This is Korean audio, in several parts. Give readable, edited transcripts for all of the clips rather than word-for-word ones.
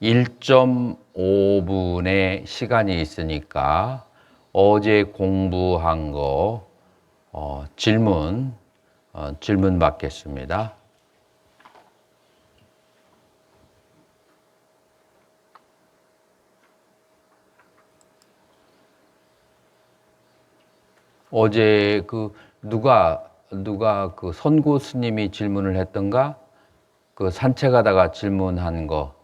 1.5분의 시간이 있으니까 어제 공부한 거 질문 받겠습니다. 어제 누가 그 선구 스님이 질문을 했던가? 그 산책하다가 질문한 거.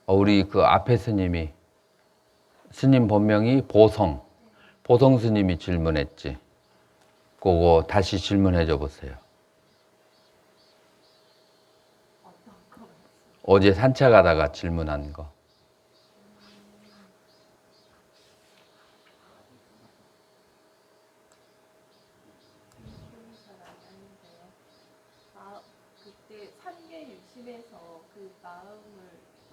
우리 그 앞에 스님 본명이 보성 스님이 질문했지. 그거 다시 질문해 줘 보세요. 어제 산책하다가 질문한 거. 그때 삼계 유심에서 그 마음을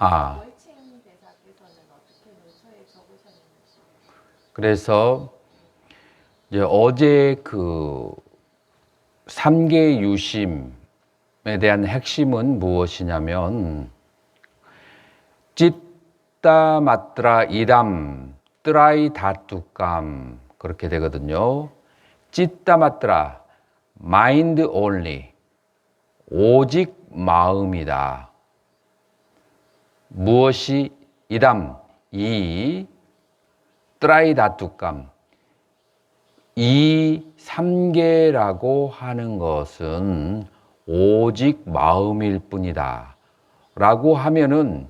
월칭 대사께서는 어떻게 문서에 적으셨는지. 그래서 이제 어제 그 삼계 유심에 대한 핵심은 무엇이냐면 찌따 마트라 이람 뜨라이 다뚜감 그렇게 되거든요. 찌따 마트라 마인드 only 오직 마음이다. 무엇이 이담 이 뜨라이 다뚜감 이 삼계라고 하는 것은 오직 마음일 뿐이다 라고 하면은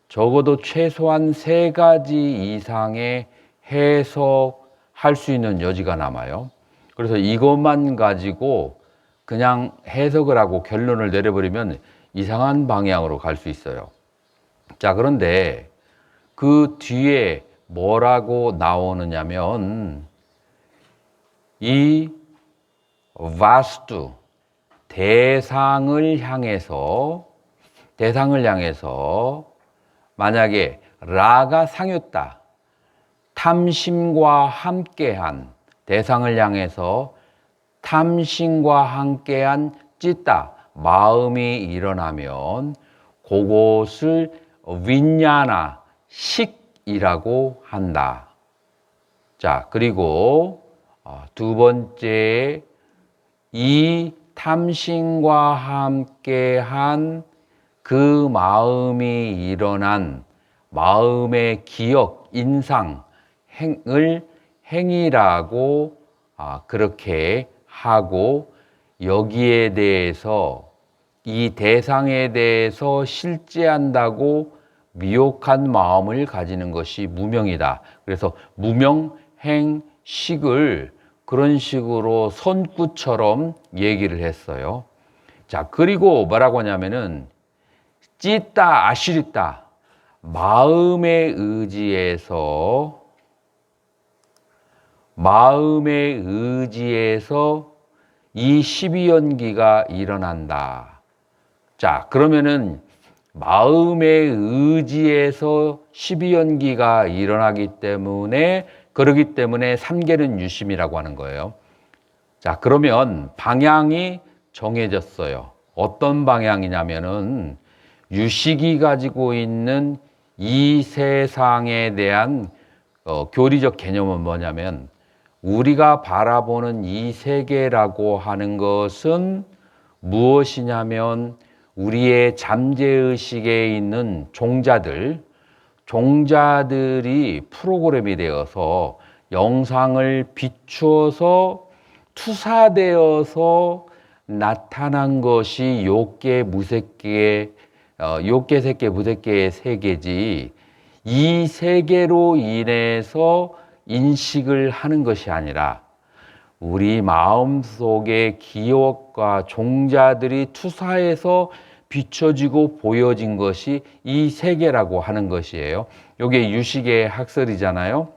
적어도 최소한 3가지 이상의 해석할 수 있는 여지가 남아요. 그래서 이것만 가지고 그냥 해석을 하고 결론을 내려버리면 이상한 방향으로 갈 수 있어요. 자, 그런데 그 뒤에 뭐라고 나오느냐면 이 바스투 대상을 향해서 만약에 라가 상유다 탐심과 함께한 대상을 향해서 탐심과 함께한 찌따 마음이 일어나면 그것을 윈야나 식이라고 한다. 자, 그리고 두 번째 이 탐심과 함께한 그 마음이 일어난 마음의 기억, 인상, 행을 행위라고 그렇게 하고 여기에 대해서 이 대상에 대해서 실제한다고 미혹한 마음을 가지는 것이 무명이다. 그래서 무명, 행, 식을 그런 식으로 선구처럼 얘기를 했어요. 자, 그리고 뭐라고 하냐면은 찌따 아시리따 마음의 의지에서 이 12연기가 일어난다. 자, 그러면은 마음의 의지에서 12연기가 일어나기 때문에 그러기 때문에 삼계는 유심이라고 하는 거예요. 자, 그러면 방향이 정해졌어요. 어떤 방향이냐면은 유식이 가지고 있는 이 세상에 대한 교리적 개념은 뭐냐면 우리가 바라보는 이 세계라고 하는 것은 무엇이냐면 우리의 잠재의식에 있는 종자들이 프로그램이 되어서 영상을 비추어서 투사되어서 나타난 것이 욕계, 무색계, 욕계, 색계, 무색계의 세계지 이 세계로 인해서 인식을 하는 것이 아니라 우리 마음속의 기억과 종자들이 투사해서 비춰지고 보여진 것이 이 세계라고 하는 것이에요. 이게 유식의 학설이잖아요.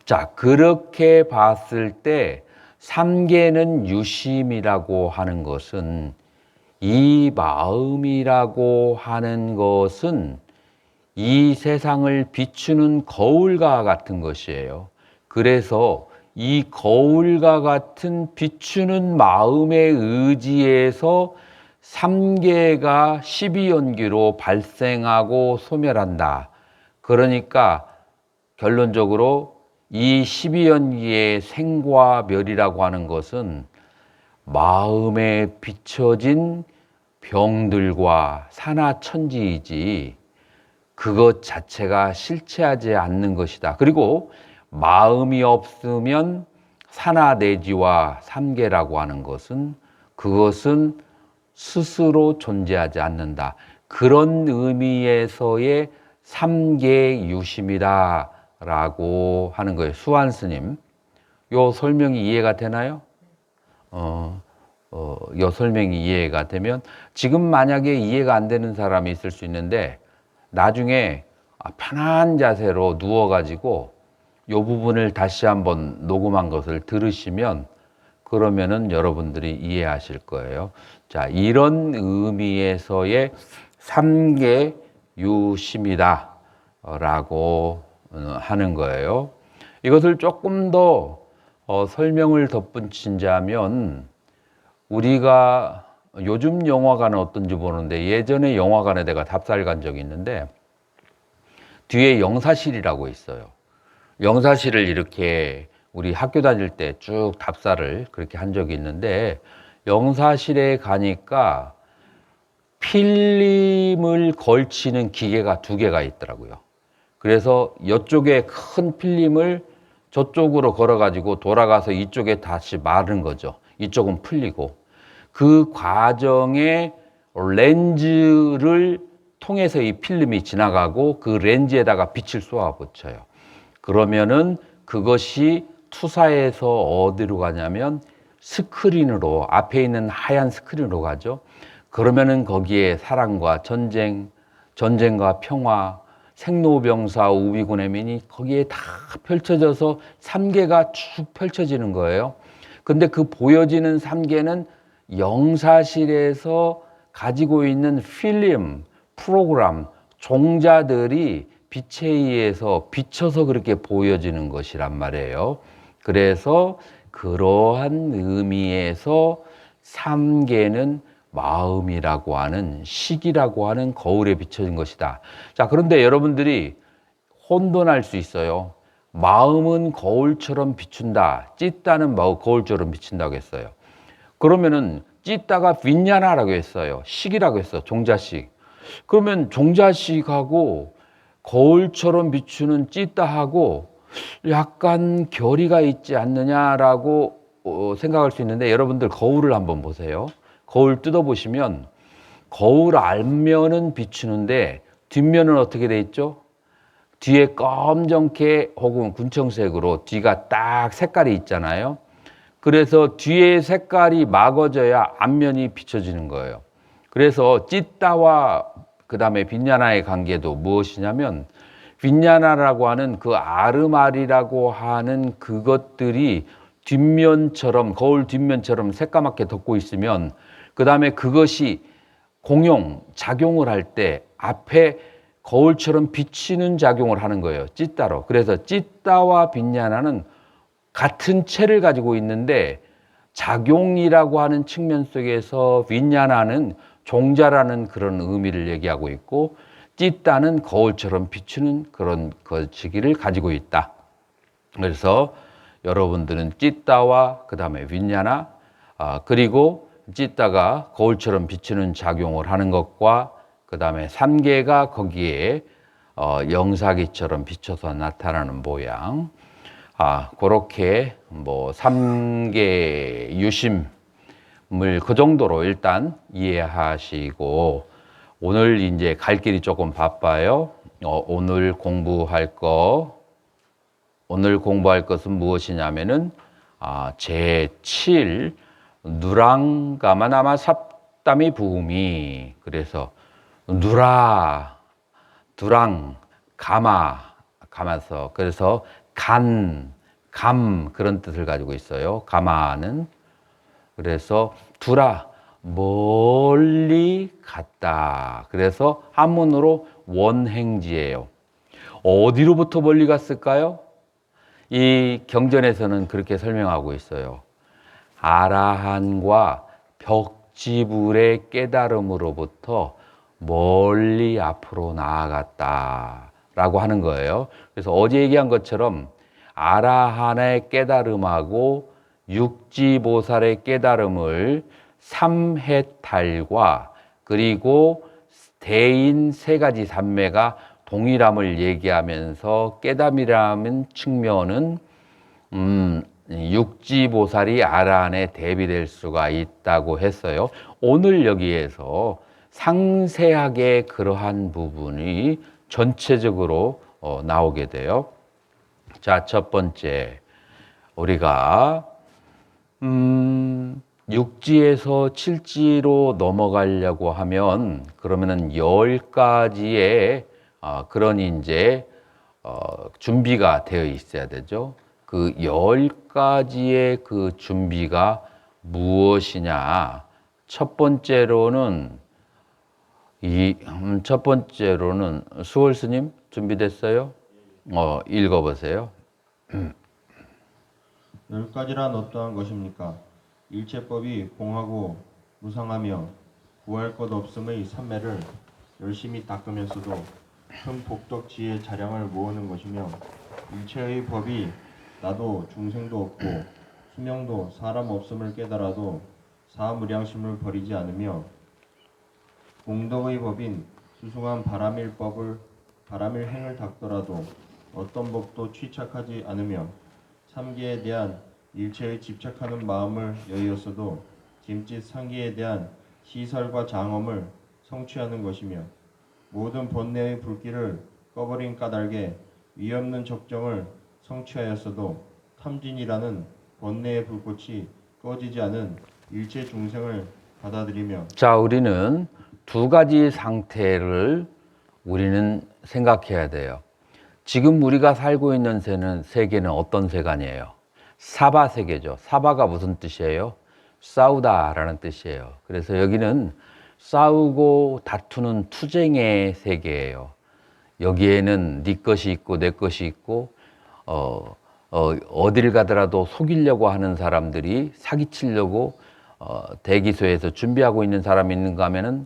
자, 그렇게 봤을 때 삼계는 유심이라고 하는 것은 이 마음이라고 하는 것은 이 세상을 비추는 거울과 같은 것이에요. 그래서 이 거울과 같은 비추는 마음의 의지에서 삼계가 12연기로 발생하고 소멸한다. 그러니까 결론적으로 이 12연기의 생과 멸이라고 하는 것은 마음에 비춰진 병들과 산하천지이지 그것 자체가 실체하지 않는 것이다. 그리고 마음이 없으면 산하내지와 삼계라고 하는 것은 그것은 스스로 존재하지 않는다. 그런 의미에서의 삼계유심이다 라고 하는 거예요. 수완 스님, 요 설명이 이해가 되나요? 요 설명이 이해가 되면 지금 만약에 이해가 안 되는 사람이 있을 수 있는데 나중에 편한 자세로 누워가지고 요 부분을 다시 한번 녹음한 것을 들으시면 그러면은 여러분들이 이해하실 거예요. 자, 이런 의미에서의 삼계유심이다 라고 하는 거예요. 이것을 조금 더 설명을 덧붙이자면 우리가 요즘 영화관은 어떤지 모르는데 예전에 영화관에 내가 답사를 간 적이 있는데 뒤에 영사실이라고 있어요. 영사실을 이렇게 우리 학교 다닐 때 쭉 답사를 그렇게 한 적이 있는데 영사실에 가니까 필름을 걸치는 기계가 2개가 있더라고요. 그래서 이쪽에 큰 필름을 저쪽으로 걸어가지고 돌아가서 이쪽에 다시 마른 거죠. 이쪽은 풀리고 그 과정에 렌즈를 통해서 이 필름이 지나가고 그 렌즈에다가 빛을 쏘아 붙여요. 그러면은 그것이 투사해서 어디로 가냐면 스크린으로, 앞에 있는 하얀 스크린으로 가죠. 그러면은 거기에 사랑과 전쟁, 전쟁과 평화, 생로병사, 우비군해민이 거기에 다 펼쳐져서 삼계가 쭉 펼쳐지는 거예요. 근데 그 보여지는 삼계는 영사실에서 가지고 있는 필름, 프로그램, 종자들이 빛에 의해서 비춰서 그렇게 보여지는 것이란 말이에요. 그래서 그러한 의미에서 삼계는 마음이라고 하는 식이라고 하는 거울에 비춰진 것이다. 자, 그런데 여러분들이 혼돈할 수 있어요. 마음은 거울처럼 비춘다. 찢다는 거울처럼 비춘다고 했어요. 그러면은 찢다가 빈야나라고 했어요. 식이라고 했어. 종자식. 그러면 종자식하고 거울처럼 비추는 찢다하고 약간 결의가 있지 않느냐라고 생각할 수 있는데 여러분들 거울을 한번 보세요. 거울 뜯어보시면 거울 앞면은 비추는데 뒷면은 어떻게 돼 있죠? 뒤에 검정게 혹은 군청색으로 뒤가 딱 색깔이 있잖아요. 그래서 뒤에 색깔이 막아져야 앞면이 비춰지는 거예요. 그래서 찢다와 그 다음에 빈야나의 관계도 무엇이냐면 빈야나라고 하는 그 아르말이라고 하는 그것들이 뒷면처럼 거울 뒷면처럼 새까맣게 덮고 있으면 그 다음에 그것이 공용 작용을 할 때 앞에 거울처럼 비치는 작용을 하는 거예요. 찢다로. 그래서 찢다와 빈야나는 같은 체를 가지고 있는데 작용이라고 하는 측면 속에서 빈야나는 종자라는 그런 의미를 얘기하고 있고 찢다는 거울처럼 비추는 그런 것이기를 가지고 있다. 그래서 여러분들은 찢다와 그 다음에 빈야나 그리고 찢다가 거울처럼 비추는 작용을 하는 것과 그 다음에 삼계가 거기에 영사기처럼 비춰서 나타나는 모양. 그렇게 뭐 삼계 유심을 그 정도로 일단 이해하시고 오늘 이제 갈 길이 조금 바빠요. 오늘 공부할 것은 무엇이냐면은 제7 누랑가마나마 삽담이 부음이 그래서 누라 두랑 가마서 그래서 감 그런 뜻을 가지고 있어요. 가마는 그래서 두라 멀리 갔다. 그래서 한문으로 원행지예요. 어디로부터 멀리 갔을까요? 이 경전에서는 그렇게 설명하고 있어요. 아라한과 육지불의 깨달음으로부터 멀리 앞으로 나아갔다라고 하는 거예요. 그래서 어제 얘기한 것처럼 아라한의 깨달음하고 육지보살의 깨달음을 삼해탈과 그리고 대인 세 가지 산매가 동일함을 얘기하면서 깨달음이라는 측면은 육지보살이 아라한에 대비될 수가 있다고 했어요. 오늘 여기에서 상세하게 그러한 부분이 전체적으로 나오게 돼요. 자, 첫 번째, 우리가 육지에서 칠지로 넘어가려고 하면 그러면은 10가지의 그런 이제 준비가 되어 있어야 되죠. 그 10가지의 그 준비가 무엇이냐? 첫 번째로는 수월 스님 준비됐어요? 읽어보세요. 10가지란 어떠한 것입니까? 일체법이 공하고 무상하며 구할 것 없음의 삼매를 열심히 닦으면서도 큰 복덕지의 자량을 모으는 것이며 일체의 법이 나도 중생도 없고 수명도 사람 없음을 깨달아도 사무량심을 버리지 않으며 공덕의 법인 수승한 바람일 행을 닦더라도 어떤 법도 취착하지 않으며 삼계에 대한 일체의 집착하는 마음을 여의었어도 짐짓 상계에 대한 시설과 장엄을 성취하는 것이며 모든 번뇌의 불길을 꺼버린 까닭에 위없는 적정을 성취하였어도 탐진이라는 번뇌의 불꽃이 꺼지지 않은 일체 중생을 받아들이며. 자, 우리는 두 가지 상태를 우리는 생각해야 돼요. 지금 우리가 살고 있는 세계는 어떤 세간이에요? 사바 세계죠. 사바가 무슨 뜻이에요? 싸우다라는 뜻이에요. 그래서 여기는 싸우고 다투는 투쟁의 세계예요. 여기에는 네 것이 있고 내 것이 있고 어딜 가더라도 속이려고 하는 사람들이 사기치려고 대기소에서 준비하고 있는 사람이 있는가 하면은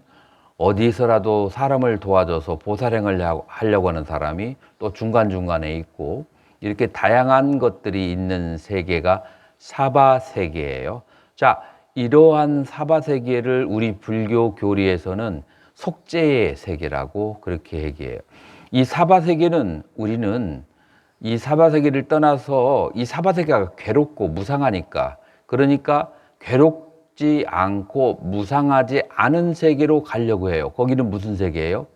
어디서라도 사람을 도와줘서 보살행을 하려고 하는 사람이 또 중간중간에 있고 이렇게 다양한 것들이 있는 세계가 사바 세계예요. 자, 이러한 사바 세계를 우리 불교 교리에서는 속죄의 세계라고 그렇게 얘기해요. 이 사바 세계는 우리는 이 사바 세계를 떠나서 이 사바 세계가 괴롭고 무상하니까 그러니까 괴롭지 않고 무상하지 않은 세계로 가려고 해요. 거기는 무슨 세계예요?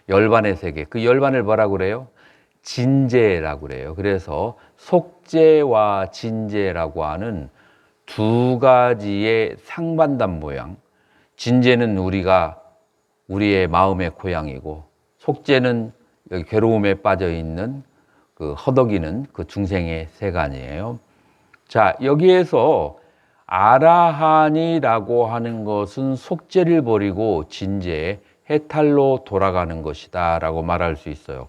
열반의 세계. 그 열반을 뭐라고 그래요? 진재라고 그래요. 그래서 속죄와 진재라고 하는 두 가지의 상반단 모양. 진재는 우리의 마음의 고향이고 속죄는 여기 괴로움에 빠져 있는 그 허덕이는 그 중생의 세간이에요. 자, 여기에서 아라한이라고 하는 것은 속죄를 버리고 진재, 해탈로 돌아가는 것이다 라고 말할 수 있어요.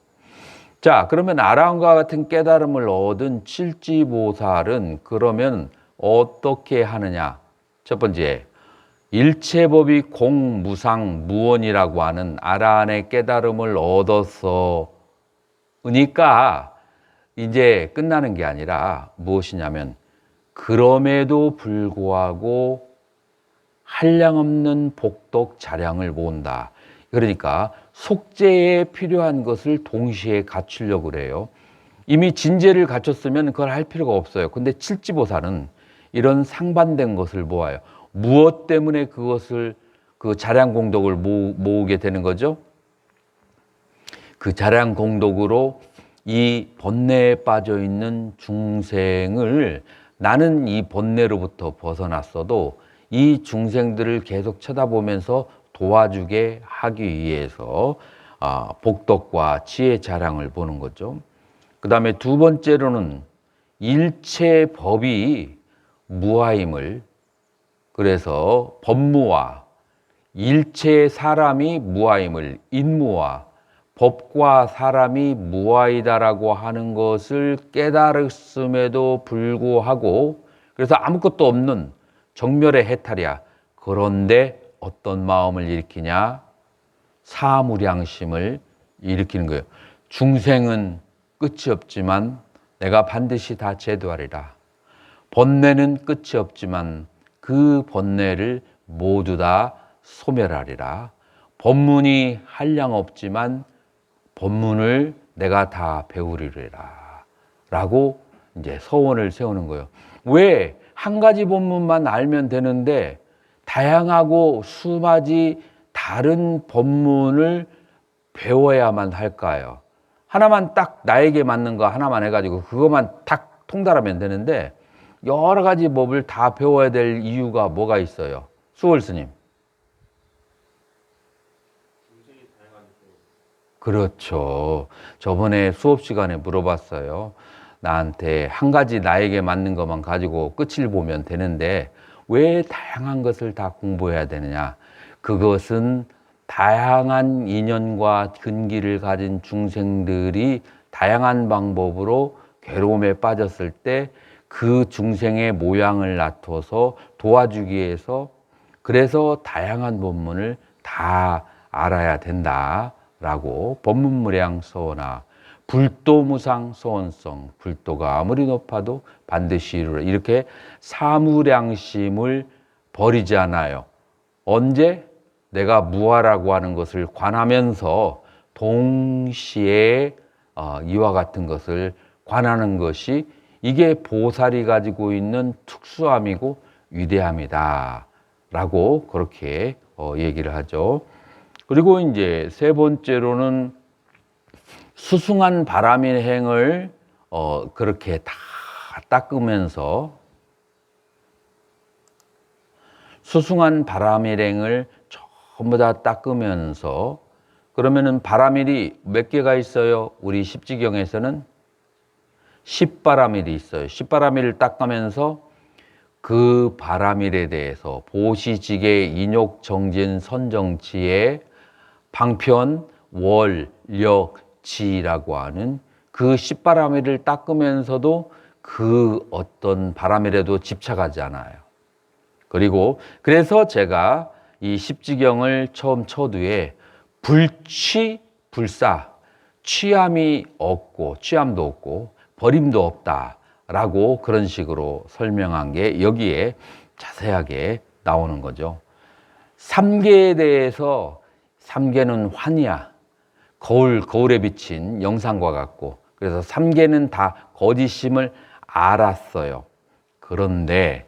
자, 그러면 아라한과 같은 깨달음을 얻은 칠지보살은 그러면 어떻게 하느냐? 첫 번째, 일체법이 공무상 무원이라고 하는 아라한의 깨달음을 얻어서 그러니까 이제 끝나는 게 아니라 무엇이냐면 그럼에도 불구하고 한량없는 복덕 자량을 모은다. 그러니까 속죄에 필요한 것을 동시에 갖추려고 그래요. 이미 진재를 갖췄으면 그걸 할 필요가 없어요. 근데 칠지보살은 이런 상반된 것을 모아요. 무엇 때문에 그것을 그 자량 공덕을 모으게 되는 거죠? 그 자량 공덕으로 이 번뇌에 빠져 있는 중생을 나는 이 번뇌로부터 벗어났어도 이 중생들을 계속 쳐다보면서 도와주게 하기 위해서 복덕과 지혜 자량을 보는 거죠. 그 다음에 두 번째로는 일체 법이 무아임을, 그래서 법무와 일체 사람이 무아임을, 인무와 법과 사람이 무아이다라고 하는 것을 깨달았음에도 불구하고 그래서 아무것도 없는 정멸의 해탈이야. 그런데 어떤 마음을 일으키냐? 사무량심을 일으키는 거예요. 중생은 끝이 없지만 내가 반드시 다 제도하리라. 번뇌는 끝이 없지만 그 번뇌를 모두 다 소멸하리라. 법문이 한량 없지만 법문을 내가 다 배우리라. 라고 이제 서원을 세우는 거예요. 왜? 한 가지 법문만 알면 되는데 다양하고 수많이 다른 법문을 배워야만 할까요? 하나만 딱 나에게 맞는 거 하나만 해가지고 그것만 딱 통달하면 되는데 여러 가지 법을 다 배워야 될 이유가 뭐가 있어요? 수월 스님. 그렇죠. 저번에 수업 시간에 물어봤어요. 나한테 한 가지 나에게 맞는 것만 가지고 끝을 보면 되는데 왜 다양한 것을 다 공부해야 되느냐? 그것은 다양한 인연과 근기를 가진 중생들이 다양한 방법으로 괴로움에 빠졌을 때 그 중생의 모양을 나타서 도와주기 위해서 그래서 다양한 법문을 다 알아야 된다라고 법문무량서원하 불도무상 소원성, 불도가 아무리 높아도 반드시 이루라. 이렇게 사무량심을 버리지 않아요. 언제? 내가 무아라고 하는 것을 관하면서 동시에 이와 같은 것을 관하는 것이 이게 보살이 가지고 있는 특수함이고 위대함이다 라고 그렇게 얘기를 하죠. 그리고 이제 세 번째로는 수승한 바람일행을 그렇게 다 닦으면서 수승한 바람일행을 전부 다 닦으면서 그러면은 바람일이 몇 개가 있어요? 우리 십지경에서는 10바람일이 있어요. 10바람일을 닦으면서 그 바람일에 대해서 보시지계 인욕 정진 선정치의 방편 월 력 지라고 하는 그 10바람일을 닦으면서도 그 어떤 바람일에도 집착하지 않아요. 그리고 그래서 제가 이 십지경을 처음 첫 후에 불취 불사 취함이 없고 취함도 없고 버림도 없다라고 그런 식으로 설명한 게 여기에 자세하게 나오는 거죠. 삼계에 대해서 삼계는 환희야. 거울에 비친 영상과 같고 그래서 삼계는 다 거짓임을 알았어요. 그런데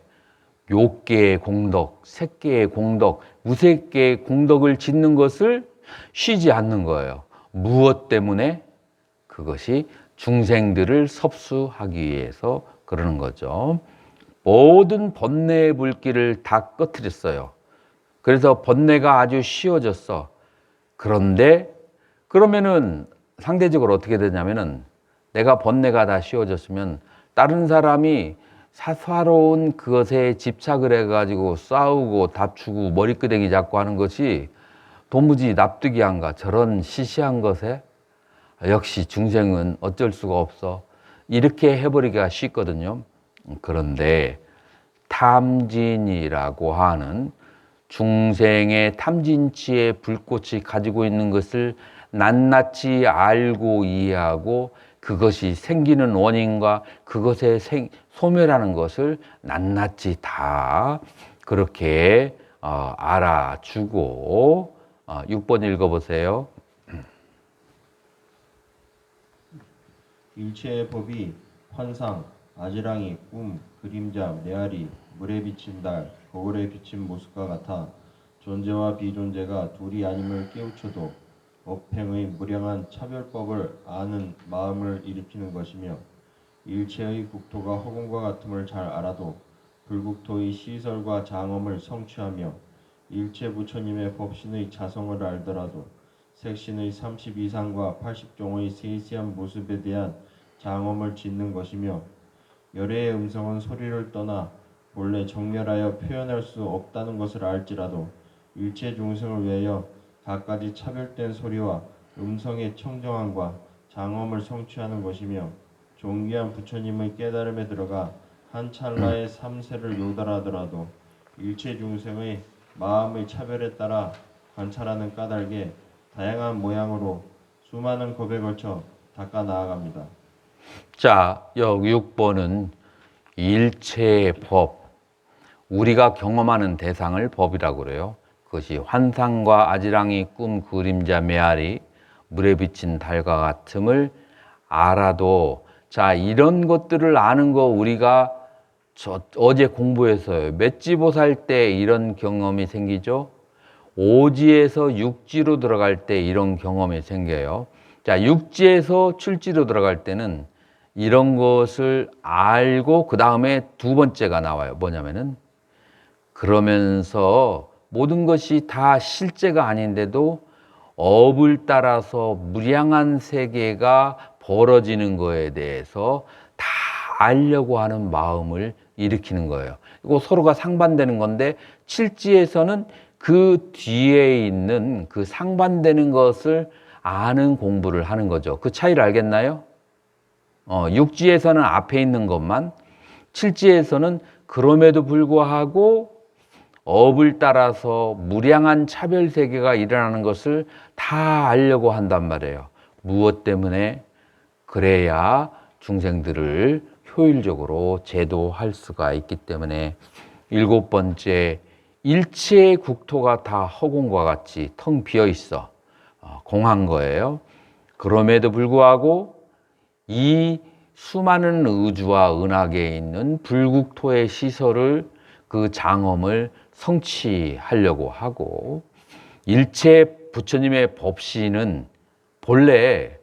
욕계의 공덕, 색계의 공덕, 무색계의 공덕을 짓는 것을 쉬지 않는 거예요. 무엇 때문에? 그것이 중생들을 섭수하기 위해서 그러는 거죠. 모든 번뇌의 불길을 다 꺼뜨렸어요. 그래서 번뇌가 아주 쉬워졌어. 그런데 그러면은 상대적으로 어떻게 되냐면은 내가 번뇌가 다 쉬워졌으면 다른 사람이 사사로운 그것에 집착을 해가지고 싸우고 다투고 머리끄댕이 잡고 하는 것이 도무지 납득이 안 가. 저런 시시한 것에 역시 중생은 어쩔 수가 없어. 이렇게 해버리기가 쉽거든요. 그런데 탐진이라고 하는 중생의 탐진치의 불꽃이 가지고 있는 것을 낱낱이 알고 이해하고 그것이 생기는 원인과 그것의 소멸하는 것을 낱낱이 다 그렇게 알아주고 6번 읽어보세요. 일체의 법이 환상, 아지랑이, 꿈, 그림자, 메아리, 물에 비친 달, 거울에 비친 모습과 같아 존재와 비존재가 둘이 아님을 깨우쳐도 업행의 무량한 차별법을 아는 마음을 일으키는 것이며 일체의 국토가 허공과 같음을 잘 알아도 불국토의 시설과 장엄을 성취하며 일체 부처님의 법신의 자성을 알더라도 색신의 32상과 80종의 세세한 모습에 대한 장엄을 짓는 것이며 열애의 음성은 소리를 떠나 본래 정렬하여 표현할 수 없다는 것을 알지라도 일체 중생을 위하여 갖가지 차별된 소리와 음성의 청정함과 장엄을 성취하는 것이며 존귀한 부처님의 깨달음에 들어가 한 찰나의 삼세를 요달하더라도 일체 중생의 마음의 차별에 따라 관찰하는 까닭에 다양한 모양으로 수많은 겁에 걸쳐 닦아 나아갑니다. 자, 여기 6번은 일체의 법, 우리가 경험하는 대상을 법이라고 그래요. 그것이 환상과 아지랑이, 꿈, 그림자, 메아리, 물에 비친 달과 같음을 알아도, 자, 이런 것들을 아는 거 우리가 어제 공부해서요. 맷지보살 때 이런 경험이 생기죠. 오지에서 육지로 들어갈 때 이런 경험이 생겨요. 자, 육지에서 출지로 들어갈 때는 이런 것을 알고 그 다음에 두 번째가 나와요. 뭐냐면은 그러면서 모든 것이 다 실제가 아닌데도 업을 따라서 무량한 세계가 벌어지는 거에 대해서 다 알려고 하는 마음을 일으키는 거예요. 이거 서로가 상반되는 건데 칠지에서는 그 뒤에 있는 그 상반되는 것을 아는 공부를 하는 거죠. 그 차이를 알겠나요? 육지에서는 앞에 있는 것만, 칠지에서는 그럼에도 불구하고 업을 따라서 무량한 차별 세계가 일어나는 것을 다 알려고 한단 말이에요. 무엇 때문에? 그래야 중생들을 효율적으로 제도할 수가 있기 때문에. 7번째, 일체의 국토가 다 허공과 같이 텅 비어 있어. 공한 거예요. 그럼에도 불구하고 이 수많은 의주와 은하계에 있는 불국토의 시설을, 그 장엄을 성취하려고 하고, 일체 부처님의 법신은 본래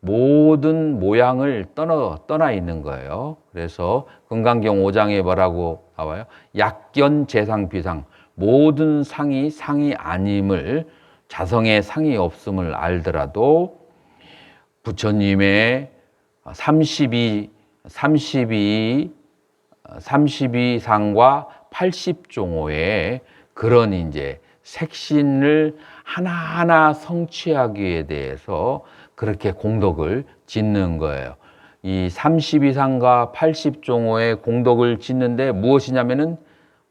모든 모양을 떠나 있는 거예요. 그래서 금강경 5장에 뭐라고 나와요? 약견 재상 비상, 모든 상이 상이 아님을, 자성의 상이 없음을 알더라도 부처님의 32상과 80종호의 그런 이제 색신을 하나하나 성취하기에 대해서 그렇게 공덕을 짓는 거예요. 이 32상과 80종호의 공덕을 짓는데 무엇이냐면은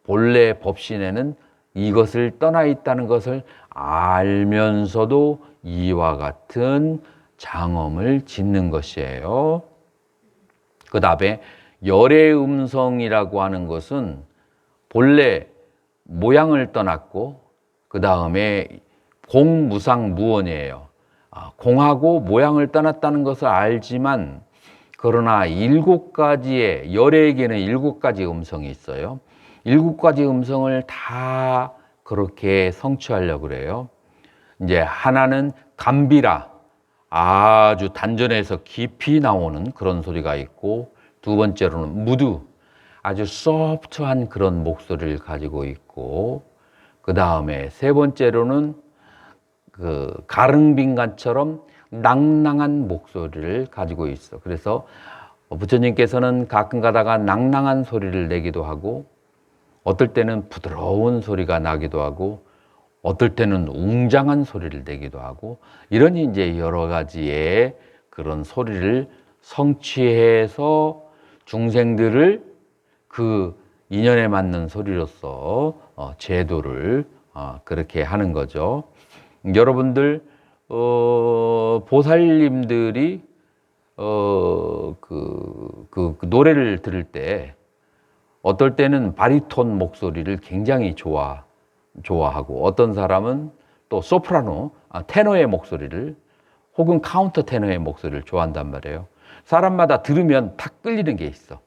본래 법신에는 이것을 떠나 있다는 것을 알면서도 이와 같은 장엄을 짓는 것이에요. 그 다음에 열의 음성이라고 하는 것은 본래 모양을 떠났고 그 다음에 공무상 무원이에요. 공하고 모양을 떠났다는 것을 알지만 그러나 7가지의, 열에게는 7가지 음성이 있어요. 7가지 음성을 다 그렇게 성취하려고 그래요. 이제 하나는 감비라, 아주 단전에서 깊이 나오는 그런 소리가 있고, 두 번째로는 무두, 아주 소프트한 그런 목소리를 가지고 있고, 그 다음에 세 번째로는 그 가릉빈간처럼 낭낭한 목소리를 가지고 있어. 그래서 부처님께서는 가끔 가다가 낭낭한 소리를 내기도 하고, 어떨 때는 부드러운 소리가 나기도 하고, 어떨 때는 웅장한 소리를 내기도 하고, 이런 이제 여러 가지의 그런 소리를 성취해서 중생들을 그 인연에 맞는 소리로서 제도를 그렇게 하는 거죠. 여러분들 보살님들이 그 노래를 들을 때 어떨 때는 바리톤 목소리를 굉장히 좋아하고, 어떤 사람은 또 소프라노, 테너의 목소리를, 혹은 카운터 테너의 목소리를 좋아한단 말이에요. 사람마다 들으면 다 끌리는 게 있어.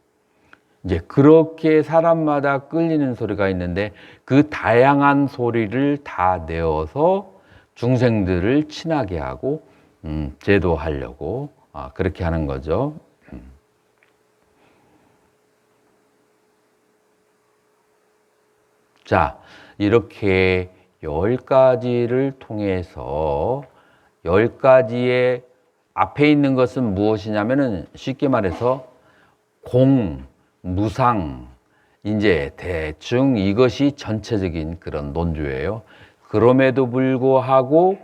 이제 그렇게 사람마다 끌리는 소리가 있는데 그 다양한 소리를 다 내어서 중생들을 친하게 하고 제도하려고 그렇게 하는 거죠. 자, 이렇게 10가지를 통해서 10가지의 앞에 있는 것은 무엇이냐면은 쉽게 말해서 공, 무상, 이제 대충 이것이 전체적인 그런 논주예요. 그럼에도 불구하고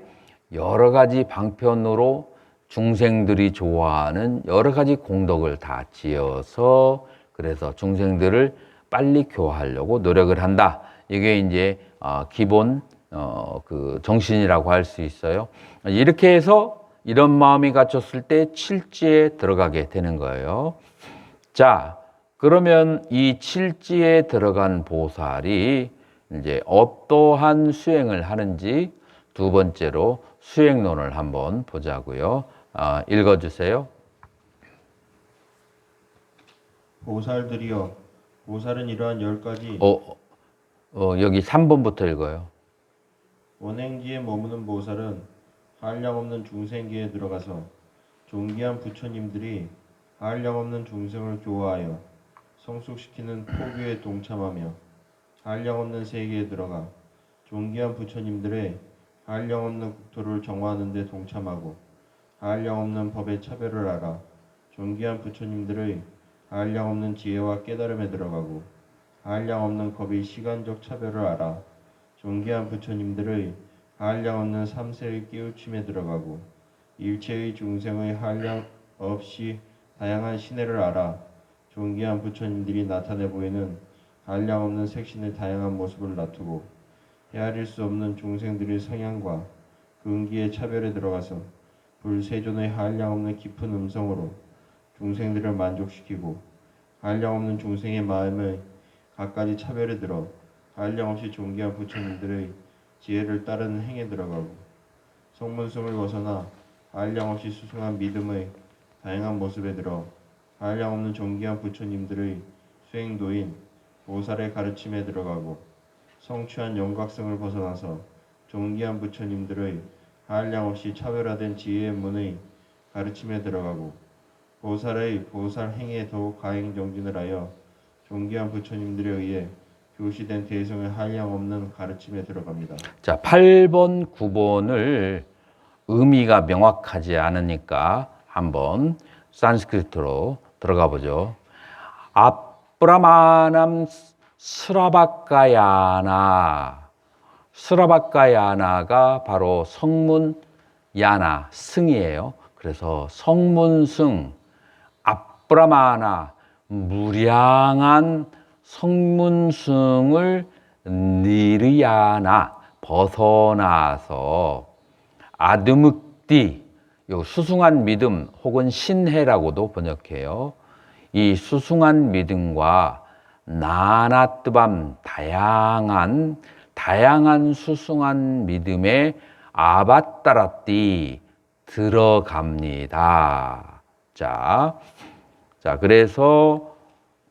여러 가지 방편으로 중생들이 좋아하는 여러 가지 공덕을 다 지어서 그래서 중생들을 빨리 교화하려고 노력을 한다. 이게 이제 기본 그 정신이라고 할 수 있어요. 이렇게 해서 이런 마음이 갖췄을 때 칠지에 들어가게 되는 거예요. 자, 그러면 이 칠지에 들어간 보살이 이제 어떠한 수행을 하는지 두 번째로 수행론을 한번 보자고요. 읽어주세요. 보살들이여, 보살은 이러한 10가지 여기 3번부터 읽어요. 원행지에 머무는 보살은 한량없는 중생계에 들어가서 존귀한 부처님들이 한량없는 중생을 교화하여 성숙시키는 포교에 동참하며 한량없는 세계에 들어가 존귀한 부처님들의 한량없는 국토를 정화하는 데 동참하고 한량없는 법의 차별을 알아 존귀한 부처님들의 한량없는 지혜와 깨달음에 들어가고 한량없는 법의 시간적 차별을 알아 존귀한 부처님들의 한량없는 삼세의 깨우침에 들어가고 일체의 중생의 한량 없이 다양한 신혜를 알아 존귀한 부처님들이 나타내 보이는 한량없는 색신의 다양한 모습을 놔두고 헤아릴 수 없는 중생들의 성향과 근기의 차별에 들어가서 불세존의 한량없는 깊은 음성으로 중생들을 만족시키고 한량없는 중생의 마음의 갖가지 차별에 들어 한량없이 존귀한 부처님들의 지혜를 따르는 행에 들어가고 성문성을 벗어나 한량없이 수승한 믿음의 다양한 모습에 들어 한량없는 존귀한 부처님들의 수행도인 보살의 가르침에 들어가고 성취한 영각성을 벗어나서 존귀한 부처님들의 한량없이 차별화된 지혜의 문의 가르침에 들어가고 보살의 보살 행에 더욱 가행정진을 하여 존귀한 부처님들에 의해 교시된 대성의 한량없는 가르침에 들어갑니다. 자, 8번, 9번을 의미가 명확하지 않으니까 한번 산스크리트로 들어가 보죠. 아프라마남 스라바카야나. 스라바카야나가 바로 성문 야나, 승이에요. 그래서 성문승, 아프라마나, 무량한 성문승을 니르야나, 벗어나서 아드묵디, 요 수승한 믿음 혹은 신해라고도 번역해요. 이 수승한 믿음과 나나뜨밤, 다양한 수승한 믿음에 아바따라띠 들어갑니다. 자, 그래서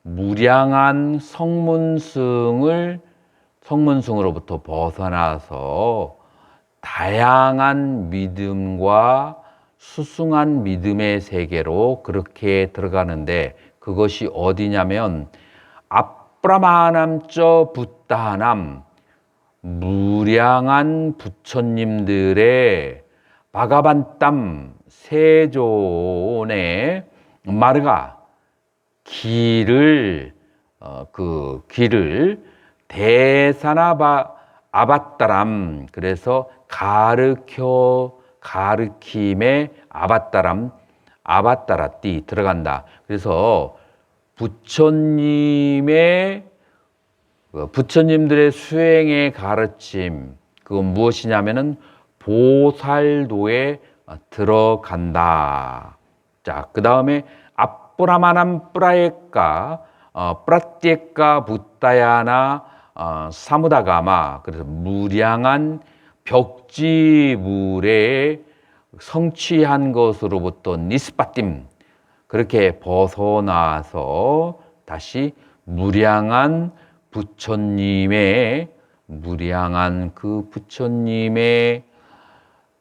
무량한 성문승으로부터 벗어나서 다양한 믿음과 수승한 믿음의 세계로 그렇게 들어가는데 그것이 어디냐면 아프라마남쩌 붓다남 무량한 부처님들의 바가반땀 세존의 마르가 길을 대사나바 아바따람 그래서 가르킴에 아바따라띠 들어간다. 그래서 부처님들의 수행의 가르침 그건 무엇이냐면은 보살도에 들어간다. 자, 그 다음에 아뿌라마남 뿌라에까 뿌라띠에까 붓다야나 사무다가마 그래서 무량한 벽지물에 성취한 것으로부터 니스빠팀 그렇게 벗어나서 다시 무량한 부처님의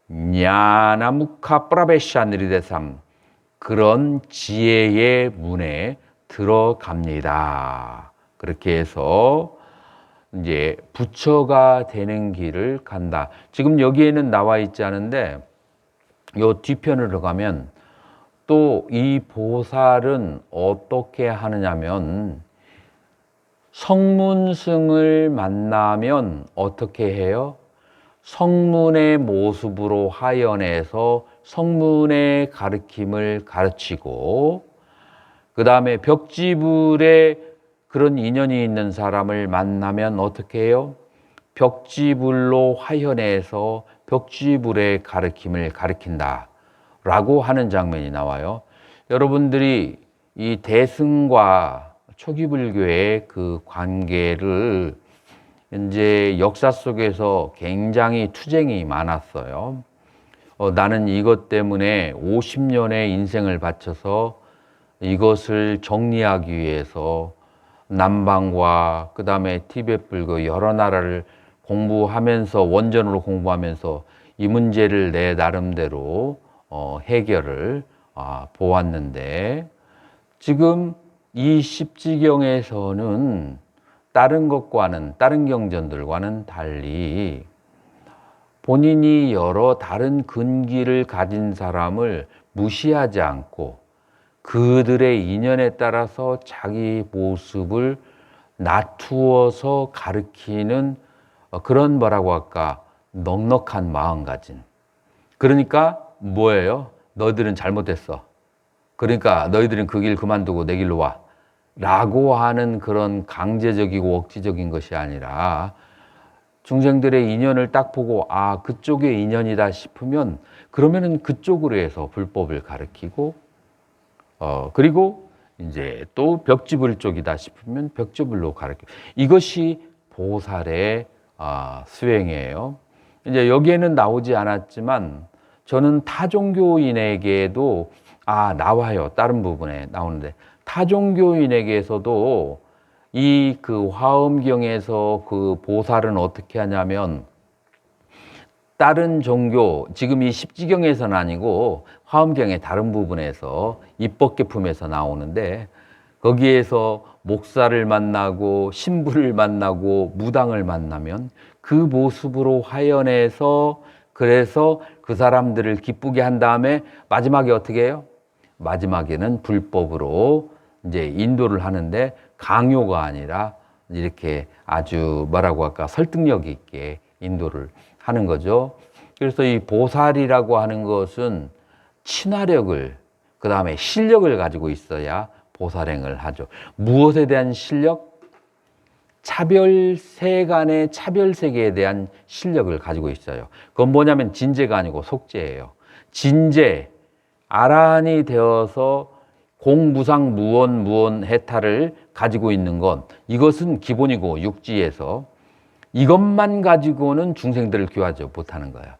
냐나무카 프라베샤느리데삼 그런 지혜의 문에 들어갑니다. 그렇게 해서 이제 부처가 되는 길을 간다. 지금 여기에는 나와 있지 않은데 요 뒤편으로 가면 또 이 보살은 어떻게 하느냐면 성문승을 만나면 어떻게 해요? 성문의 모습으로 하연해서 성문의 가르침을 가르치고 그 다음에 벽지불의 그런 인연이 있는 사람을 만나면 어떻게 해요? 벽지불로 화현해서 벽지불의 가르침을 가르친다 라고 하는 장면이 나와요. 여러분들이 이 대승과 초기불교의 그 관계를 이제 역사 속에서 굉장히 투쟁이 많았어요. 나는 이것 때문에 50년의 인생을 바쳐서 이것을 정리하기 위해서 남방과 그 다음에 티베트 불교 여러 나라를 공부하면서 원전으로 공부하면서 이 문제를 내 나름대로 해결을 보았는데 지금 이 십지경에서는 다른 경전들과는 달리 본인이 여러 다른 근기를 가진 사람을 무시하지 않고 그들의 인연에 따라서 자기 모습을 낮추어서 가르치는 그런 뭐라고 할까 넉넉한 마음가짐. 그러니까 뭐예요? 너희들은 잘못했어. 그러니까 너희들은 그 길 그만두고 내 길로 와. 라고 하는 그런 강제적이고 억지적인 것이 아니라 중생들의 인연을 딱 보고 그쪽의 인연이다 싶으면 그러면은 그쪽으로 해서 불법을 가르치고 그리고 이제 또 벽지불 쪽이다 싶으면 벽지불로 가르치고 이것이 보살의 수행이에요. 이제 여기에는 나오지 않았지만 저는 타종교인에게도 나와요. 다른 부분에 나오는데 타종교인에게서도 이 그 화엄경에서 그 보살은 어떻게 하냐면 다른 종교 지금 이 십지경에서는 아니고 화엄경의 다른 부분에서 입법계품에서 나오는데 거기에서 목사를 만나고 신부를 만나고 무당을 만나면 그 모습으로 화연해서 그래서 그 사람들을 기쁘게 한 다음에 마지막에 어떻게 해요? 마지막에는 불법으로 이제 인도를 하는데 강요가 아니라 이렇게 아주 뭐라고 할까 설득력 있게 인도를 하는 거죠. 그래서 이 보살이라고 하는 것은 친화력을 그 다음에 실력을 가지고 있어야 보살행을 하죠. 무엇에 대한 실력? 차별세 간의 차별세계에 대한 실력을 가지고 있어요. 그건 뭐냐면 진재가 아니고 속재예요. 진재, 아란이 되어서 공무상 무원 해탈을 가지고 있는 건 이것은 기본이고 육지에서 이것만 가지고는 중생들을 교화하지 못하는 거예요.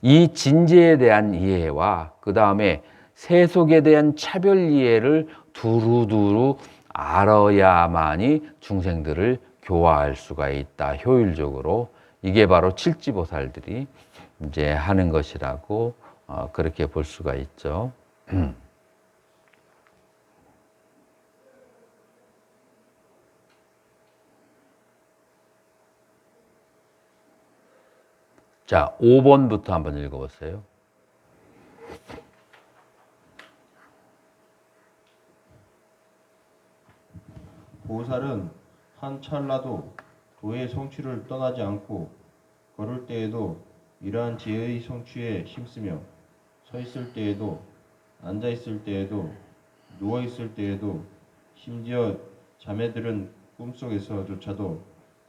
이 진재에 대한 이해와 그 다음에 세속에 대한 차별 이해를 두루두루 알아야만이 중생들을 교화할 수가 있다. 효율적으로. 이게 바로 칠지보살들이 이제 하는 것이라고 그렇게 볼 수가 있죠. 자, 5번부터 한번 읽어보세요. 보살은 한 찰나도 도의 성취를 떠나지 않고 걸을 때에도 이러한 지혜의 성취에 힘쓰며 서 있을 때에도 앉아 있을 때에도 누워 있을 때에도 심지어 자매들은 꿈속에서조차도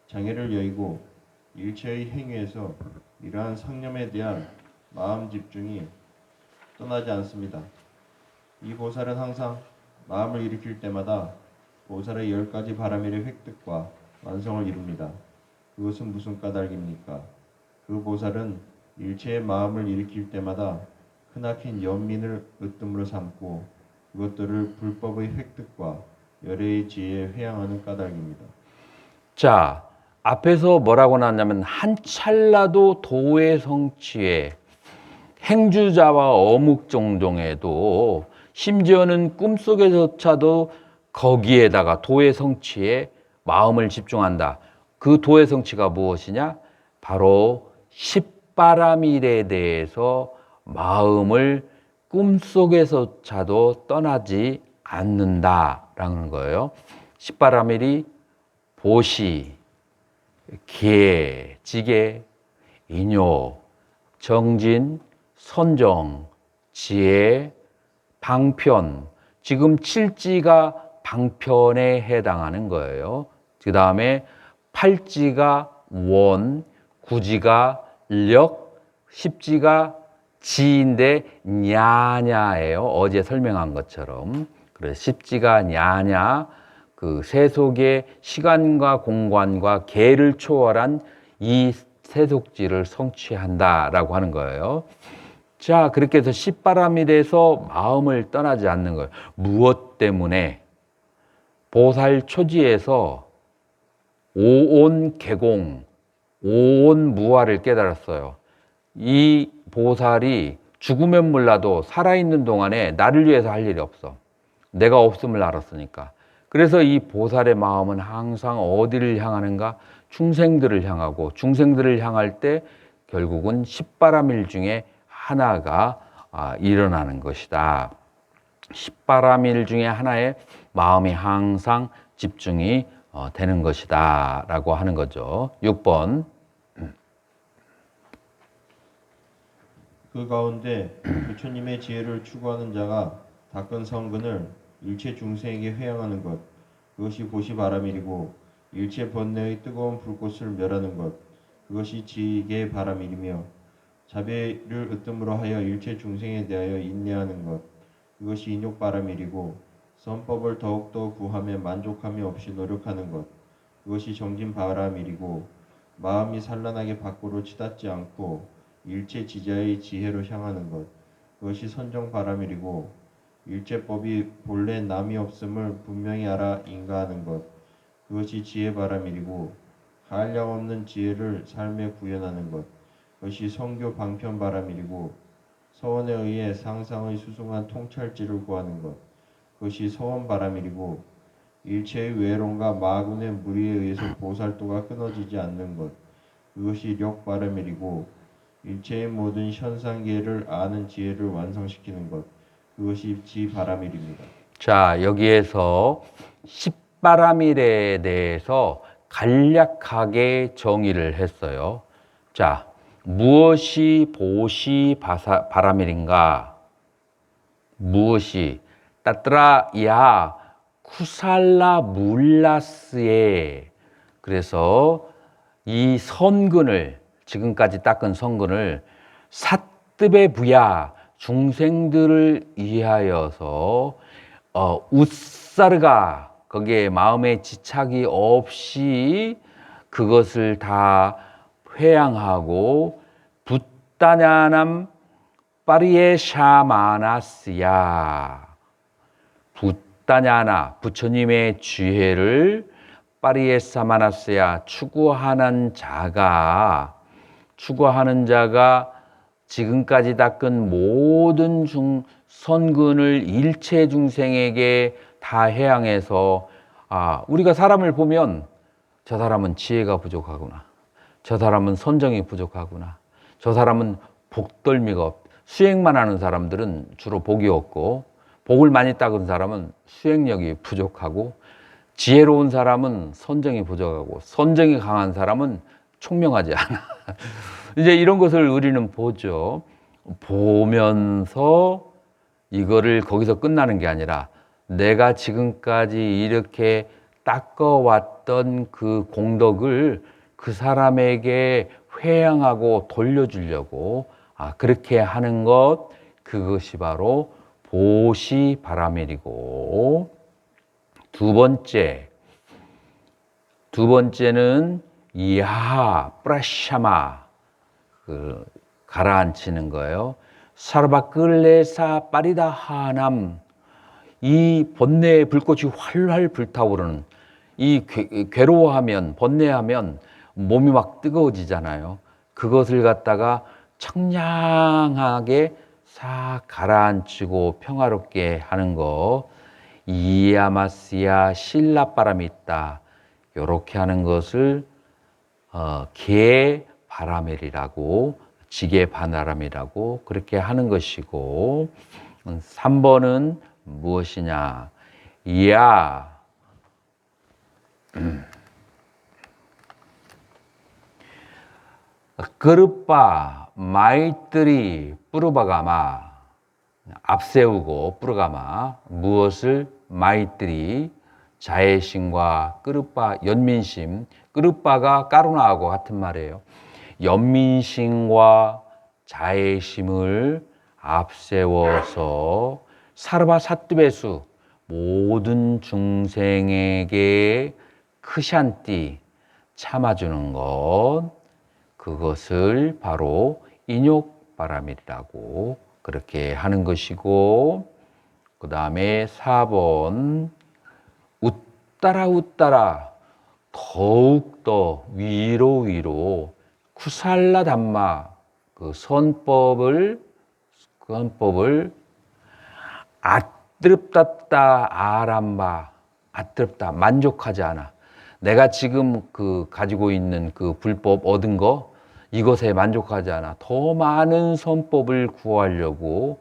장애를 여의고 일체의 행위에서 이러한 상념에 대한 마음 집중이 떠나지 않습니다. 이 보살은 항상 마음을 일으킬 때마다 보살의 10가지 바라밀의 획득과 완성을 이룹니다. 그것은 무슨 까닭입니까? 그 보살은 일체의 마음을 일으킬 때마다 크나큰 연민을 으뜸으로 삼고 그것들을 불법의 획득과 열애의 지혜에 회양하는 까닭입니다. 자, 앞에서 뭐라고 나왔냐면 한 찰나도 도의 성취에 행주자와 어묵종종에도 심지어는 꿈속에서조차도 거기에다가 도의 성취에 마음을 집중한다. 그 도의 성취가 무엇이냐? 바로 십바라밀에 대해서 마음을 꿈속에서조차도 떠나지 않는다라는 거예요. 십바라밀이 보시, 기해, 지계, 인요, 정진, 선정, 지혜, 방편. 지금 칠지가 방편에 해당하는 거예요. 그 다음에 팔지가 원, 구지가 력, 십지가 지인데 냐냐예요. 어제 설명한 것처럼. 그래서 십지가 냐냐, 그 세속의 시간과 공간과 계를 초월한 이 세속지를 성취한다라고 하는 거예요. 자, 그렇게 해서 십바람이 돼서 마음을 떠나지 않는 거예요. 무엇 때문에? 보살 초지에서 오온 개공, 오온 무아를 깨달았어요. 이 보살이 죽으면 몰라도 살아있는 동안에 나를 위해서 할 일이 없어. 내가 없음을 알았으니까. 그래서 이 보살의 마음은 항상 어디를 향하는가? 중생들을 향하고, 중생들을 향할 때 결국은 십바람일 중에 하나가 일어나는 것이다. 십바람일 중에 하나에 마음이 항상 집중이 되는 것이다 라고 하는 거죠. 6번. 그 가운데 부처님의 지혜를 추구하는 자가 닦은 성근을 일체 중생에게 회양하는 것, 그것이 보시바람이리고 일체 번뇌의 뜨거운 불꽃을 멸하는 것, 그것이 지게 바람이리며 자비를 으뜸으로 하여 일체 중생에 대하여 인내하는 것, 그것이 인욕바람이리고 선법을 더욱더 구하며 만족함이 없이 노력하는 것, 그것이 정진바람이리고 마음이 산란하게 밖으로 치닫지 않고 일체 지자의 지혜로 향하는 것, 그것이 선정바람이리고 일체법이 본래 남이 없음을 분명히 알아 인가하는 것, 그것이 지혜바람이리고 한량없는 지혜를 삶에 구현하는 것, 그것이 성교 방편바람이리고 서원에 의해 상상의 수승한 통찰지를 구하는 것, 그것이 서원바람이리고 일체의 외론과 마군의 무리에 의해서 보살도가 끊어지지 않는 것, 그것이 력바람이리고 일체의 모든 현상계를 아는 지혜를 완성시키는 것, 그것이 지바람일입니다. 자, 여기에서 십바람일에 대해서 간략하게 정의를 했어요. 자, 무엇이 보시 바람일인가? 무엇이 따트라 야 쿠살라 물라스에, 그래서 이 선근을, 지금까지 닦은 선근을 사뜨베 부야, 중생들을 위하여서 웃사르가, 거기에 마음의 지착이 없이 그것을 다 회양하고 붓다냐남 파리에 샤마나스야, 붓다냐나 부처님의 지혜를 파리에 사마나스야 추구하는 자가 지금까지 닦은 모든 선근을 일체 중생에게 다 해양해서, 우리가 사람을 보면 저 사람은 지혜가 부족하구나, 저 사람은 선정이 부족하구나, 저 사람은 복덜미가 수행만 하는 사람들은 주로 복이 없고, 복을 많이 닦은 사람은 수행력이 부족하고, 지혜로운 사람은 선정이 부족하고, 선정이 강한 사람은 총명하지 않아. 이제 이런 것을 우리는 보죠. 보면서 이거를 거기서 끝나는 게 아니라 내가 지금까지 이렇게 닦아왔던 그 공덕을 그 사람에게 회양하고 돌려주려고 그렇게 하는 것, 그것이 바로 보시 바라멜이고, 두 번째는 이하 프라샤마, 가라앉히는 거예요. 사르바끌레사 빠리다 하남, 이 번뇌의 불꽃이 활활 불타오르는, 이 괴로워하면, 번뇌하면 몸이 막 뜨거워지잖아요. 그것을 갖다가 청량하게 싹 가라앉히고 평화롭게 하는 거, 이야마스야 신라바람이 있다, 요렇게 하는 것을 개 바라멜이라고, 지게 바람이라고 그렇게 하는 것이고, 3번은 무엇이냐? 이야 그르빠 마이뜨리 뿌르바가마, 앞세우고 뿌르가마, 무엇을 마이뜨리, 자애심과 끄르빠, 연민심, 끄르빠가 까루나하고 같은 말이에요. 연민심과 자애심을 앞세워서 사르바 사뜨베수, 모든 중생에게 크샨띠 참아주는 것, 그것을 바로 인욕바람이라고 그렇게 하는 것이고, 그 다음에 4번 웃따라 웃따라 더욱더 위로 쿠살라 담마, 그 선법을 아뜨럽다 아람바, 아뜨럽다 만족하지 않아. 내가 지금 그 가지고 있는 그 불법 얻은 거 이것에 만족하지 않아. 더 많은 선법을 구하려고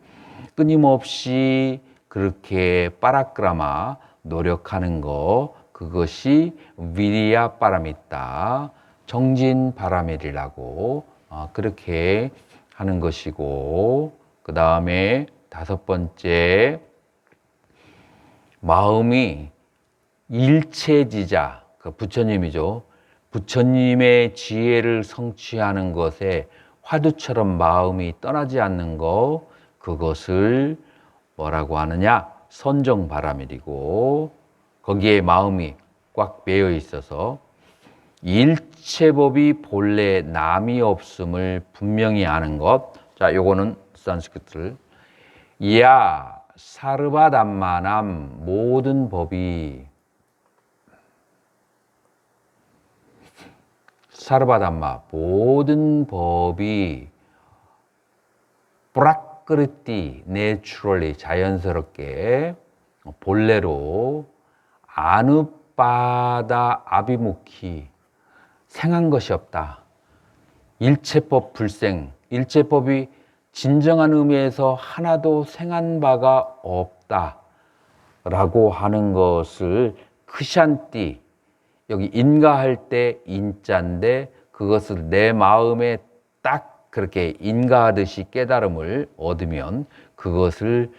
끊임없이 그렇게 빠라크라마 노력하는 거, 그것이 위리야 빠라미따, 정진 바라밀이라고 그렇게 하는 것이고, 그 다음에 5번째, 마음이 일체지자, 그 부처님이죠. 부처님의 지혜를 성취하는 것에 화두처럼 마음이 떠나지 않는 것, 그것을 뭐라고 하느냐? 선정바라밀이고, 거기에 마음이 꽉 매여 있어서 일체법이 본래 남이 없음을 분명히 아는 것. 자, 요거는 산스크트를 야 사르바담마남, 모든 법이 사르바담마, 모든 법이 프라크르티, 내추럴리, 자연스럽게 본래로 아누빠다 아비무키, 생한 것이 없다. 일체법 불생, 일체법이 진정한 의미에서 하나도 생한 바가 없다 라고 하는 것을 크샨띠, 여기 인가할 때 인자인데, 그것을 내 마음에 딱 그렇게 인가하듯이 깨달음을 얻으면 그것을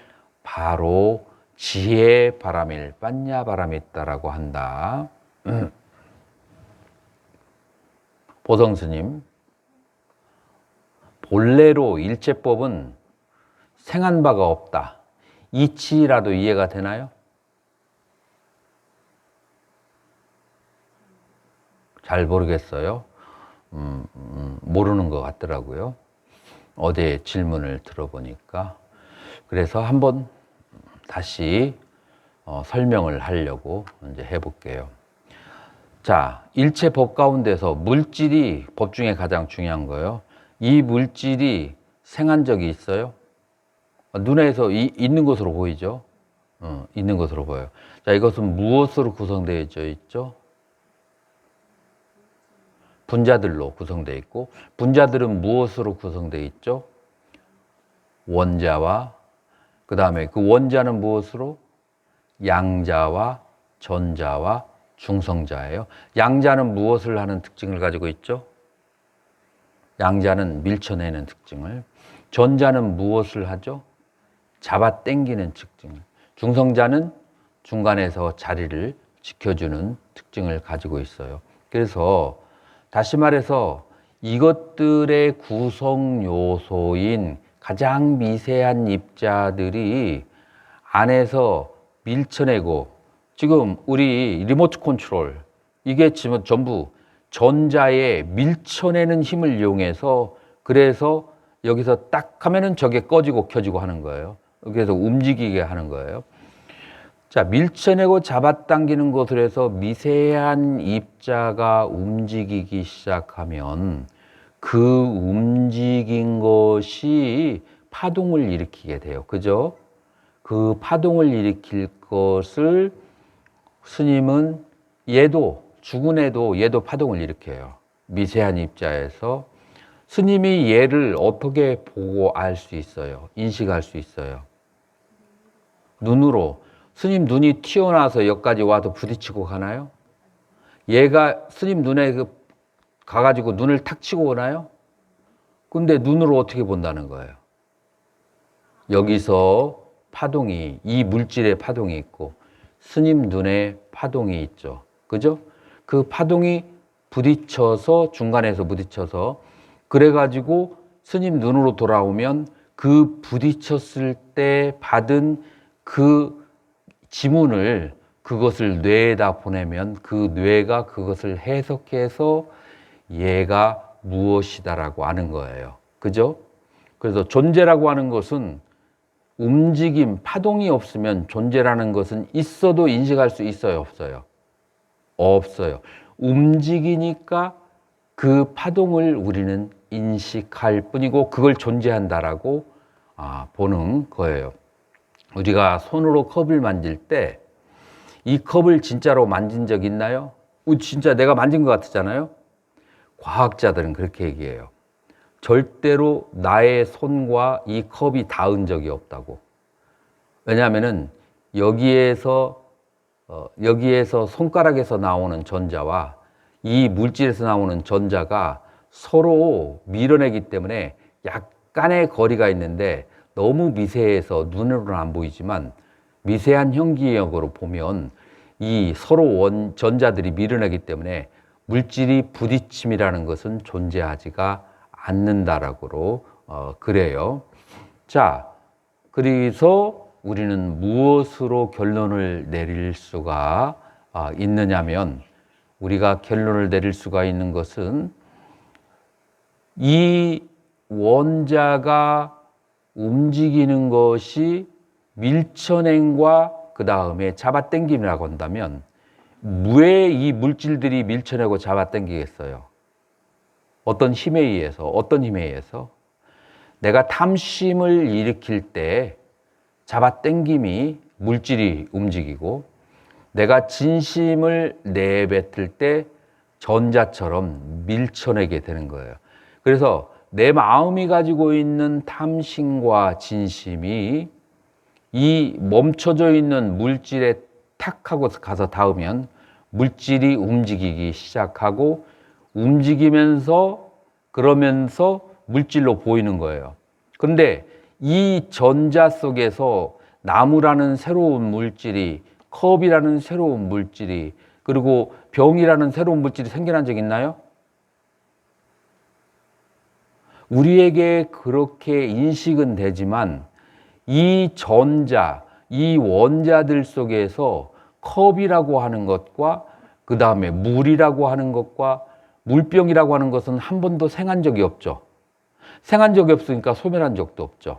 바로 지혜 바라밀, 빠냐 바라밀다라고 한다. 보성스님, 본래로 일체법은 생한 바가 없다. 이치라도 이해가 되나요? 잘 모르겠어요. 모르는 것 같더라고요. 어제 질문을 들어보니까. 그래서 한번 다시 설명을 하려고 이제 해볼게요. 자, 일체 법 가운데서 물질이 법 중에 가장 중요한 거예요. 이 물질이 생한 적이 있어요? 눈에서 있는 것으로 보이죠? 있는 것으로 보여요. 자, 이것은 무엇으로 구성되어 있죠? 분자들로 구성되어 있고, 분자들은 무엇으로 구성되어 있죠? 원자와, 그 다음에 그 원자는 무엇으로? 양자와 전자와 중성자예요. 양자는 무엇을 하는 특징을 가지고 있죠? 양자는 밀쳐내는 특징을. 전자는 무엇을 하죠? 잡아 당기는 특징을. 중성자는 중간에서 자리를 지켜주는 특징을 가지고 있어요. 그래서 다시 말해서 이것들의 구성 요소인 가장 미세한 입자들이 안에서 밀쳐내고, 지금 우리 리모트 컨트롤, 이게 지금 전부 전자의 밀쳐내는 힘을 이용해서, 그래서 여기서 딱 하면은 저게 꺼지고 켜지고 하는 거예요. 그래서 움직이게 하는 거예요. 자, 밀쳐내고 잡아당기는 것을 해서 미세한 입자가 움직이기 시작하면 그 움직인 것이 파동을 일으키게 돼요. 그죠? 그 파동을 일으킬 것을 스님은 죽은 애도 파동을 일으켜요. 미세한 입자에서. 스님이 얘를 어떻게 보고 알 수 있어요? 인식할 수 있어요? 눈으로. 스님 눈이 튀어나와서 여기까지 와서 부딪히고 가나요? 얘가 스님 눈에 가가지고 눈을 탁 치고 오나요? 근데 눈으로 어떻게 본다는 거예요? 여기서 파동이, 이 물질의 파동이 있고, 스님 눈에 파동이 있죠. 그죠? 그 파동이 부딪혀서 중간에서 부딪혀서 그래가지고 스님 눈으로 돌아오면 그 부딪혔을 때 받은 그 지문을 그것을 뇌에다 보내면 그 뇌가 그것을 해석해서 얘가 무엇이다라고 아는 거예요. 그죠? 그래서 존재라고 하는 것은 움직임, 파동이 없으면 존재라는 것은 있어도 인식할 수 있어요, 없어요? 없어요. 움직이니까 그 파동을 우리는 인식할 뿐이고 그걸 존재한다라고 보는 거예요. 우리가 손으로 컵을 만질 때 이 컵을 진짜로 만진 적 있나요? 진짜 내가 만진 것 같잖아요. 과학자들은 그렇게 얘기해요. 절대로 나의 손과 이 컵이 닿은 적이 없다고. 왜냐하면은 여기에서 손가락에서 나오는 전자와 이 물질에서 나오는 전자가 서로 밀어내기 때문에 약간의 거리가 있는데 너무 미세해서 눈으로는 안 보이지만 미세한 현기력으로 보면 이 서로 전자들이 밀어내기 때문에 물질이 부딪힘이라는 것은 존재하지가 않는다라고 그래요. 자, 그래서 우리는 무엇으로 결론을 내릴 수가 있느냐면 우리가 결론을 내릴 수가 있는 것은 이 원자가 움직이는 것이 밀쳐냄과 그 다음에 잡아당김이라고 한다면 왜 이 물질들이 밀쳐내고 잡아당기겠어요? 어떤 힘에 의해서? 내가 탐심을 일으킬 때 잡아당김이 물질이 움직이고 내가 진심을 내뱉을 때 전자처럼 밀쳐내게 되는 거예요. 그래서 내 마음이 가지고 있는 탐심과 진심이 이 멈춰져 있는 물질에 탁 하고 가서 닿으면 물질이 움직이기 시작하고 움직이면서 그러면서 물질로 보이는 거예요. 그런데 이 전자 속에서 나무라는 새로운 물질이, 컵이라는 새로운 물질이, 그리고 병이라는 새로운 물질이 생겨난 적 있나요? 우리에게 그렇게 인식은 되지만 이 전자, 이 원자들 속에서 컵이라고 하는 것과 그 다음에 물이라고 하는 것과 물병이라고 하는 것은 한 번도 생한 적이 없죠. 생한 적이 없으니까 소멸한 적도 없죠.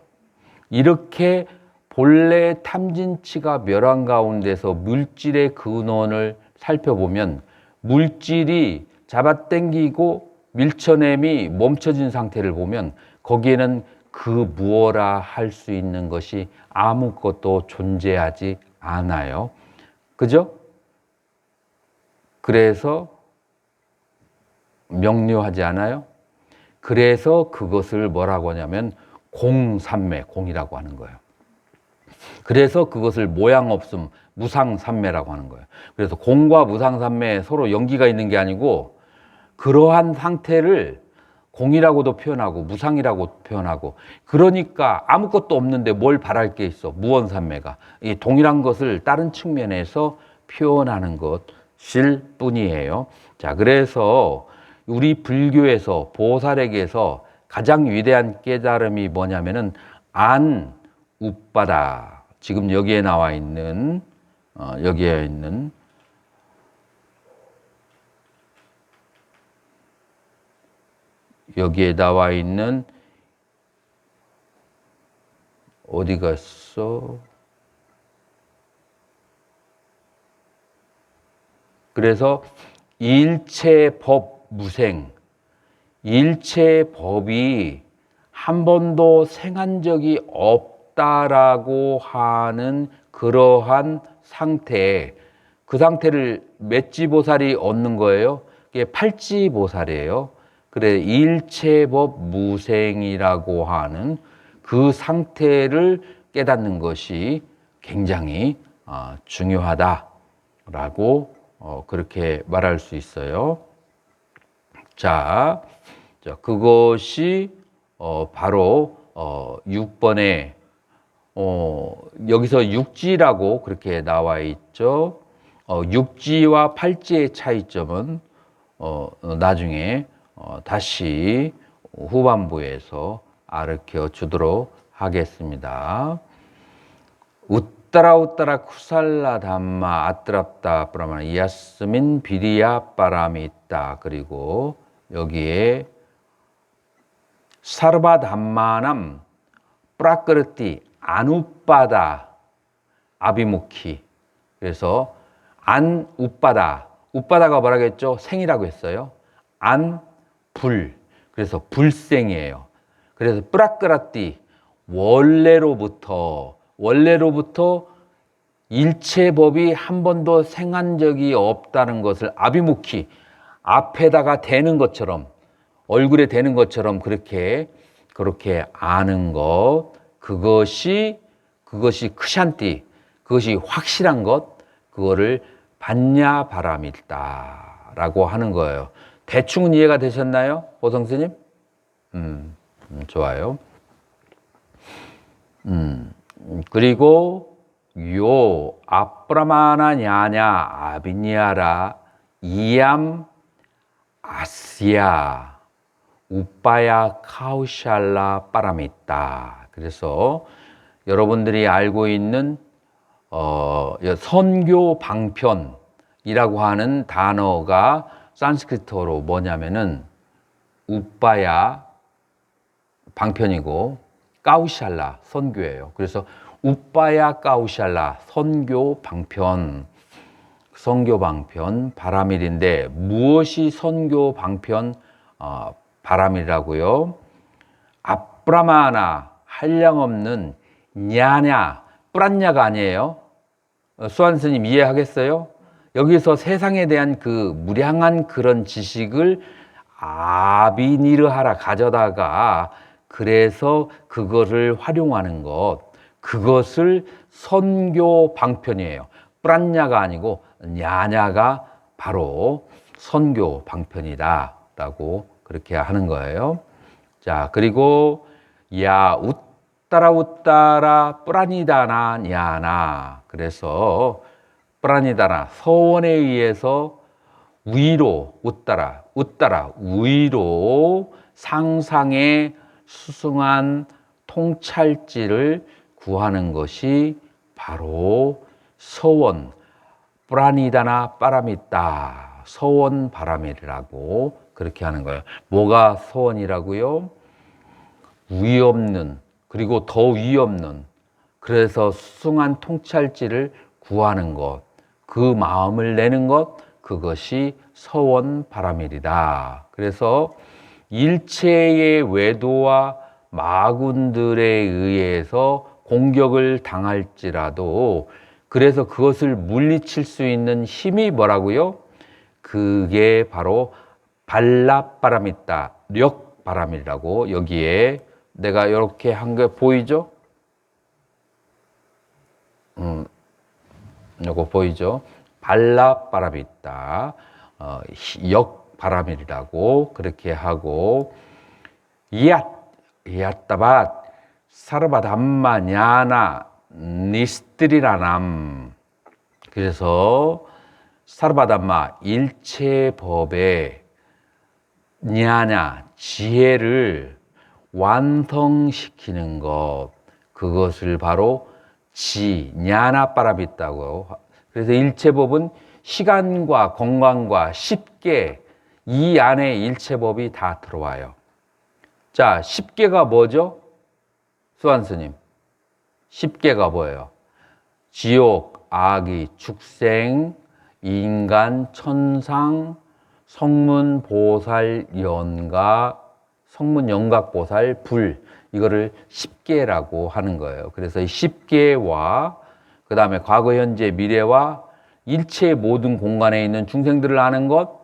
이렇게 본래 탐진치가 멸한 가운데서 물질의 근원을 살펴보면 물질이 잡아당기고 밀쳐냄이 멈춰진 상태를 보면 거기에는 그 무엇라 할 수 있는 것이 아무것도 존재하지 않아요. 그죠? 그래서 명료하지 않아요? 그래서 그것을 뭐라고 하냐면 공산매, 공이라고 하는 거예요. 그래서 그것을 모양 없음, 무상산매라고 하는 거예요. 그래서 공과 무상산매에 서로 연기가 있는 게 아니고 그러한 상태를 공이라고도 표현하고 무상이라고 표현하고 그러니까 아무것도 없는데 뭘 바랄 게 있어. 무원산매가. 이 동일한 것을 다른 측면에서 표현하는 것일 뿐이에요. 자, 그래서 우리 불교에서 보살에게서 가장 위대한 깨달음이 뭐냐면은 안우빠다. 지금 여기에 나와 있는 여기에 나와 있는 어디 갔어? 그래서 일체 법 무생, 일체 법이 한 번도 생한 적이 없다라고 하는 그러한 상태, 그 상태를 몇 지보살이 얻는 거예요? 그게 팔지보살이에요. 그래, 일체법 무생이라고 하는 그 상태를 깨닫는 것이 굉장히 중요하다라고 그렇게 말할 수 있어요. 자, 그것이 바로 6번의 여기서 육지라고 그렇게 나와 있죠. 육지와 팔지의 차이점은 나중에 다시 후반부에서 가르쳐 주도록 하겠습니다. 우따라 쿠살라 담마 아뜨랍다 브라마 이야스민 비리야 바람이 있다. 그리고 여기에 사르바 담마남 프라끄르티 안우빠다 아비무키. 그래서 안 우빠다. 우빠다가 뭐라고 했죠? 생이라고 했어요. 안 불. 그래서 불생이에요. 그래서 프라끄라띠 원래로부터 일체법이 한 번도 생한 적이 없다는 것을 아비무키 앞에다가 대는 것처럼 얼굴에 대는 것처럼 그렇게 아는 것, 그것이 크샨띠, 그것이 확실한 것, 그거를 반야바람이다라고 하는 거예요. 대충은 이해가 되셨나요, 보성스님? 좋아요. 그리고 요 아프라마나 냐냐 아비니아라 이암 아시아 우빠야 카우샬라 빠라미따. 그래서 여러분들이 알고 있는 선교 방편이라고 하는 단어가 산스크리트어로 뭐냐면은 우빠야 방편이고 까우샬라 선교예요. 그래서 우빠야 까우샬라 선교 방편, 바라밀인데 무엇이 선교 방편 바라밀이라고요? 아프라마나 한량없는 냐냐 뿌란냐가 아니에요. 수완 스님 이해하겠어요? 여기서 세상에 대한 그 무량한 그런 지식을 아비니르하라 가져다가 그래서 그거를 활용하는 것, 그것을 선교 방편이에요. 뿌란냐가 아니고 냐냐가 바로 선교 방편이다라고 그렇게 하는 거예요. 자, 그리고 야 우따라 뿌라니다나 냐나. 그래서 뿌라니다나 서원에 의해서 위로 우따라 위로 상상의 수승한 통찰지를 구하는 것이 바로 서원 뿌라니다나 빠라미따 서원 바라밀이라고 그렇게 하는 거예요. 뭐가 서원이라고요? 위 없는, 그리고 더 위 없는, 그래서 수승한 통찰지를 구하는 것, 그 마음을 내는 것, 그것이 서원 바라밀이다. 그래서 일체의 외도와 마군들에 의해서 공격을 당할지라도 그래서 그것을 물리칠 수 있는 힘이 뭐라고요? 그게 바로 발라바람이다, 력바람이라고. 여기에 내가 이렇게 한 게 보이죠? 요거 보이죠? 발라바람이다, 역바람이라고 그렇게 하고, 이앗다밭 사르바담마 냐나 니스트리라남. 그래서 사르바담마 일체법의 냐냐 지혜를 완성시키는 것, 그것을 바로 냐나빠라비다고. 그래서 일체법은 시간과 건강과 쉽게 이 안에 일체법이 다 들어와요. 자, 10개가 뭐죠? 수완스님, 10개가 뭐예요? 지옥, 악의, 축생, 인간, 천상, 성문, 보살, 연가, 성문, 영각, 보살, 불, 이거를 10개라고 하는 거예요. 그래서 이 10개와 그 다음에 과거, 현재, 미래와 일체의 모든 공간에 있는 중생들을 아는 것,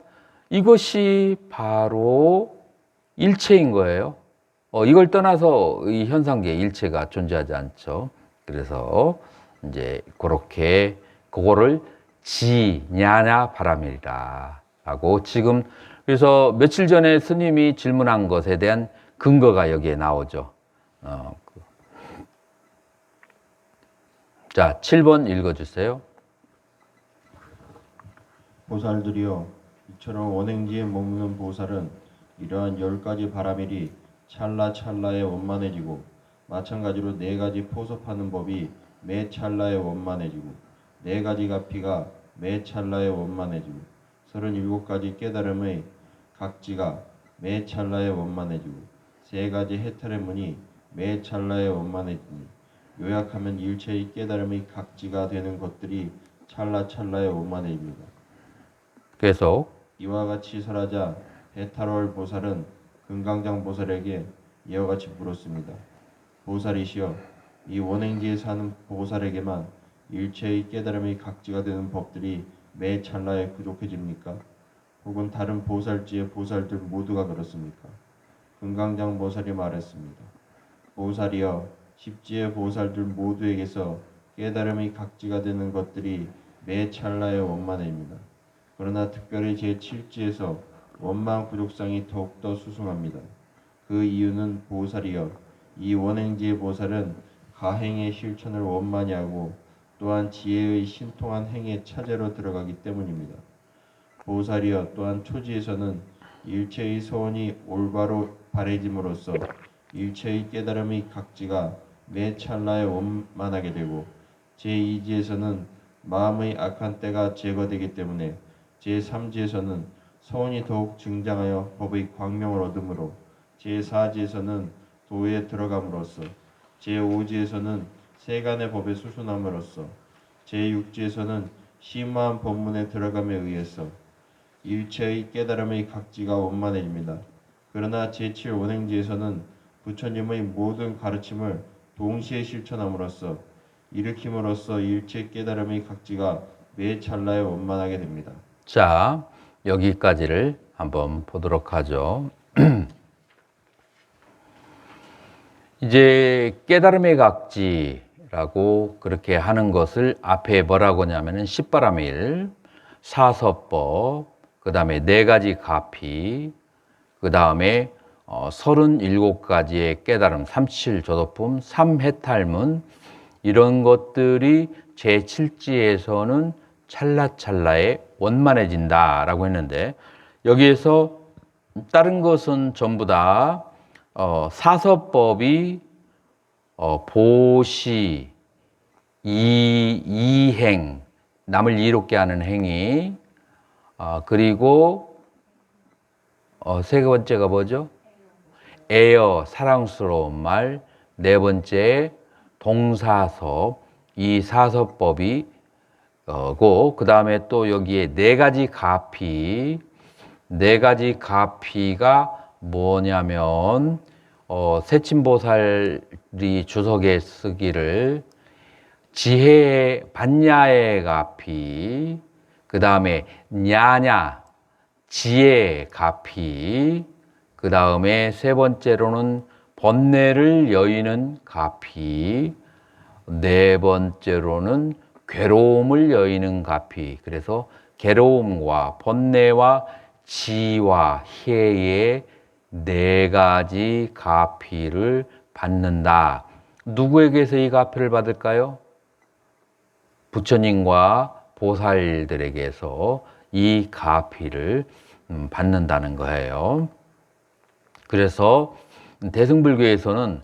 이것이 바로 일체인 거예요. 이걸 떠나서 이 현상계 일체가 존재하지 않죠. 그래서 이제 그렇게 그거를 지냐냐 바라밀이라 하고, 지금 그래서 며칠 전에 스님이 질문한 것에 대한 근거가 여기에 나오죠. 자, 7번 읽어주세요. 보살들이여, 이처럼 원행지에 머무는 보살은 이러한 10가지 바라밀이 찰나찰나에 원만해지고, 마찬가지로 4가지 포섭하는 법이 매 찰나에 원만해지고, 4가지 가피가 매 찰나에 원만해지고, 37가지 깨달음의 각지가 매 찰나에 원만해지고, 3가지 해탈의 문이 매 찰나에 원만해지니, 요약하면 일체의 깨달음의 각지가 되는 것들이 찰나찰나에 원만해집니다. 계속. 이와 같이 설하자 해탈월 보살은 금강장 보살에게 이와 같이 물었습니다. 보살이시여, 이 원행지에 사는 보살에게만 일체의 깨달음의 각지가 되는 법들이 매 찰나에 부족해집니까? 혹은 다른 보살지의 보살들 모두가 그렇습니까? 금강장 보살이 말했습니다. 보살이여, 십지의 보살들 모두에게서 깨달음의 각지가 되는 것들이 매 찰나에 원만해집니다. 그러나 특별히 제7지에서 원망 부족상이 더욱더 수승합니다. 그 이유는 보살이여, 이 원행지의 보살은 가행의 실천을 원만히 하고 또한 지혜의 신통한 행의 차제로 들어가기 때문입니다. 보살이여, 또한 초지에서는 일체의 서원이 올바로 바래짐으로써 일체의 깨달음의 각지가 매 찰나에 원만하게 되고, 제2지에서는 마음의 악한 때가 제거되기 때문에 제3지에서는 서원이 더욱 증장하여 법의 광명을 얻으므로, 제4지에서는 도에 들어감으로써, 제5지에서는 세간의 법에 수순함으로써, 제6지에서는 심오한 법문에 들어감에 의해서 일체의 깨달음의 각지가 원만해집니다. 그러나 제7 원행지에서는 부처님의 모든 가르침을 동시에 실천함으로써 일으킴으로써 일체 깨달음의 각지가 매 찰나에 원만하게 됩니다. 자, 여기까지를 한번 보도록 하죠. 이제 깨달음의 각지라고 그렇게 하는 것을 앞에 뭐라고 하냐면은 십바라밀, 사서법, 그 다음에 4가지 가피, 그 다음에 37가지의 깨달음, 37조도품, 3해탈문, 이런 것들이 제7지에서는 찰나찰나에 원만해진다라고 했는데, 여기에서 다른 것은 전부 다 사서법이 보시, 이행, 남을 이롭게 하는 행위, 그리고 3번째가 뭐죠? 애여, 사랑스러운 말, 4번째 동사섭, 이 사서법이 그 다음에 또 여기에 4가지 가피, 4가지 가피가 뭐냐면 세친보살이 주석에 쓰기를 지혜의 반야의 가피, 그 다음에 냐냐 지혜의 가피, 그 다음에 3번째로는 번뇌를 여의는 가피, 4번째로는 괴로움을 여의는 가피. 그래서 괴로움과 번뇌와 지와 해의 4가지 가피를 받는다. 누구에게서 이 가피를 받을까요? 부처님과 보살들에게서 이 가피를 받는다는 거예요. 그래서 대승불교에서는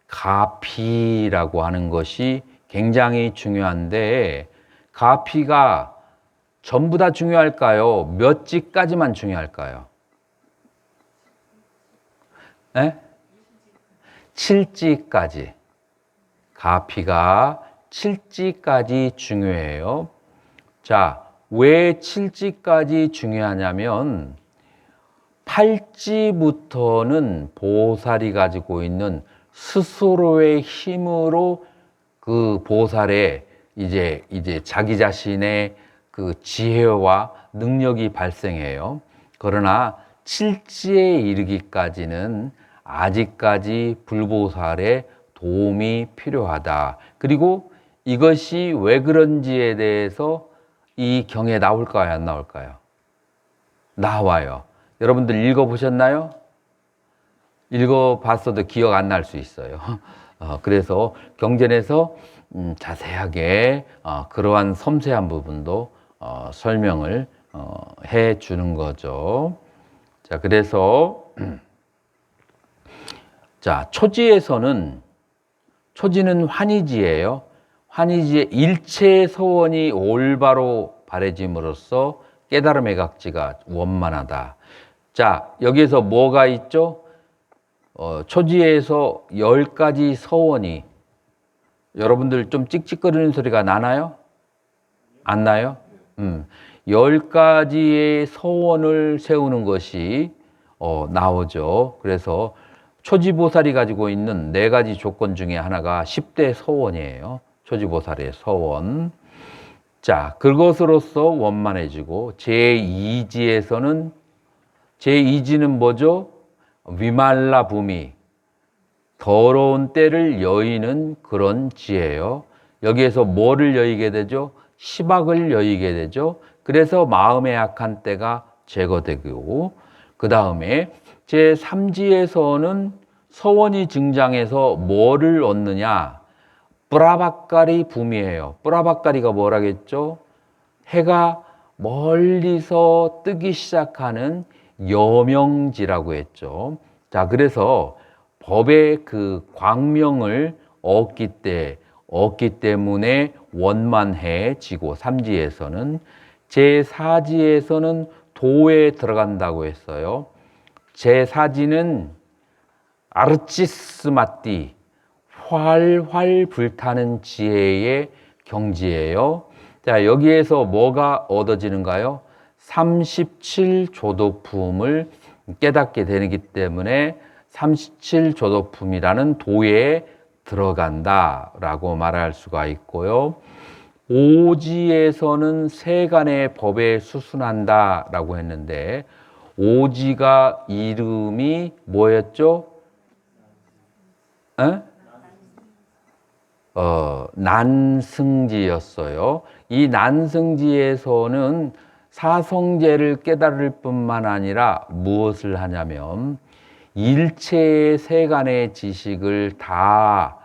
가피라고 하는 것이 굉장히 중요한데, 가피가 전부 다 중요할까요? 몇 지까지만 중요할까요? 7지까지. 가피가 7지까지 중요해요. 자, 왜 7지까지 중요하냐면 8지부터는 보살이 가지고 있는 스스로의 힘으로 그 보살의 이제 자기 자신의 그 지혜와 능력이 발생해요. 그러나 7지에 이르기까지는 아직까지 불보살의 도움이 필요하다. 그리고 이것이 왜 그런지에 대해서 이 경에 나올까요, 안 나올까요? 나와요. 여러분들 읽어보셨나요? 읽어봤어도 기억 안 날 수 있어요. 그래서 경전에서 자세하게 그러한 섬세한 부분도 설명을 해 주는 거죠. 자, 그래서 자, 초지는 환희지예요. 환희지의 일체 서원이 올바로 바래짐으로써 깨달음의 각지가 원만하다. 자, 여기에서 뭐가 있죠? 초지에서 10가지 서원이, 여러분들 좀 찍찍거리는 소리가 나나요? 안 나요? 10가지의 서원을 세우는 것이 나오죠. 그래서 초지보살이 가지고 있는 4가지 조건 중에 하나가 10대 서원이에요. 초지보살의 서원. 자, 그것으로서 원만해지고, 제2지에서는, 제2지는 뭐죠? 위말라 부미, 더러운 때를 여의는 그런 지예요. 여기에서 뭐를 여의게 되죠? 시박을 여의게 되죠. 그래서 마음의 악한 때가 제거되고, 그 다음에 제3지에서는 서원이 증장해서 뭐를 얻느냐? 뿌라바까리 붐이에요. 뿌라바까리가 뭐라겠죠? 해가 멀리서 뜨기 시작하는 여명지라고 했죠. 자, 그래서 법의 그 광명을 얻기 때문에 원만해지고, 3지에서는, 제4지에서는 도에 들어간다고 했어요. 제4지는 아르치스마띠, 활활 불타는 지혜의 경지예요. 자, 여기에서 뭐가 얻어지는가요? 37조도품을 깨닫게 되기 때문에 37조도품이라는 도에 들어간다라고 말할 수가 있고요. 5지에서는 세간의 법에 수순한다라고 했는데, 5지가 이름이 뭐였죠? 난승지였어요. 이 난승지에서는 사성제를 깨달을 뿐만 아니라 무엇을 하냐면 일체의 세간의 지식을 다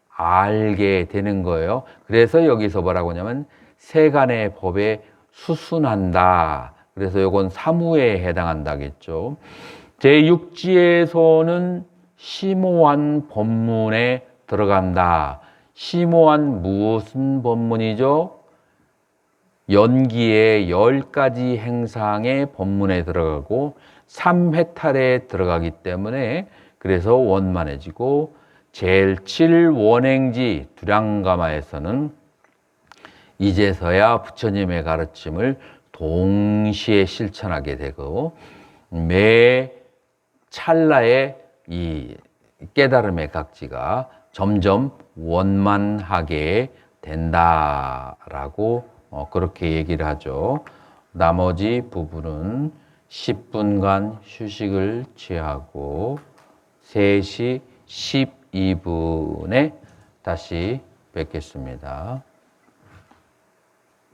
알게 되는 거예요. 그래서 여기서 뭐라고 하냐면 세간의 법에 수순한다. 그래서 이건 사무에 해당한다겠죠. 제6지에서는 심오한 법문에 들어간다. 심오한 무슨 법문이죠? 연기의 10가지 행상의 법문에 들어가고 3회탈에 들어가기 때문에 그래서 원만해지고, 제7원행지 두량가마에서는 이제서야 부처님의 가르침을 동시에 실천하게 되고, 매 찰나의 이 깨달음의 각지가 점점 원만하게 된다라고 그렇게 얘기를 하죠. 나머지 부분은 10분간 휴식을 취하고 3시 12분에 다시 뵙겠습니다.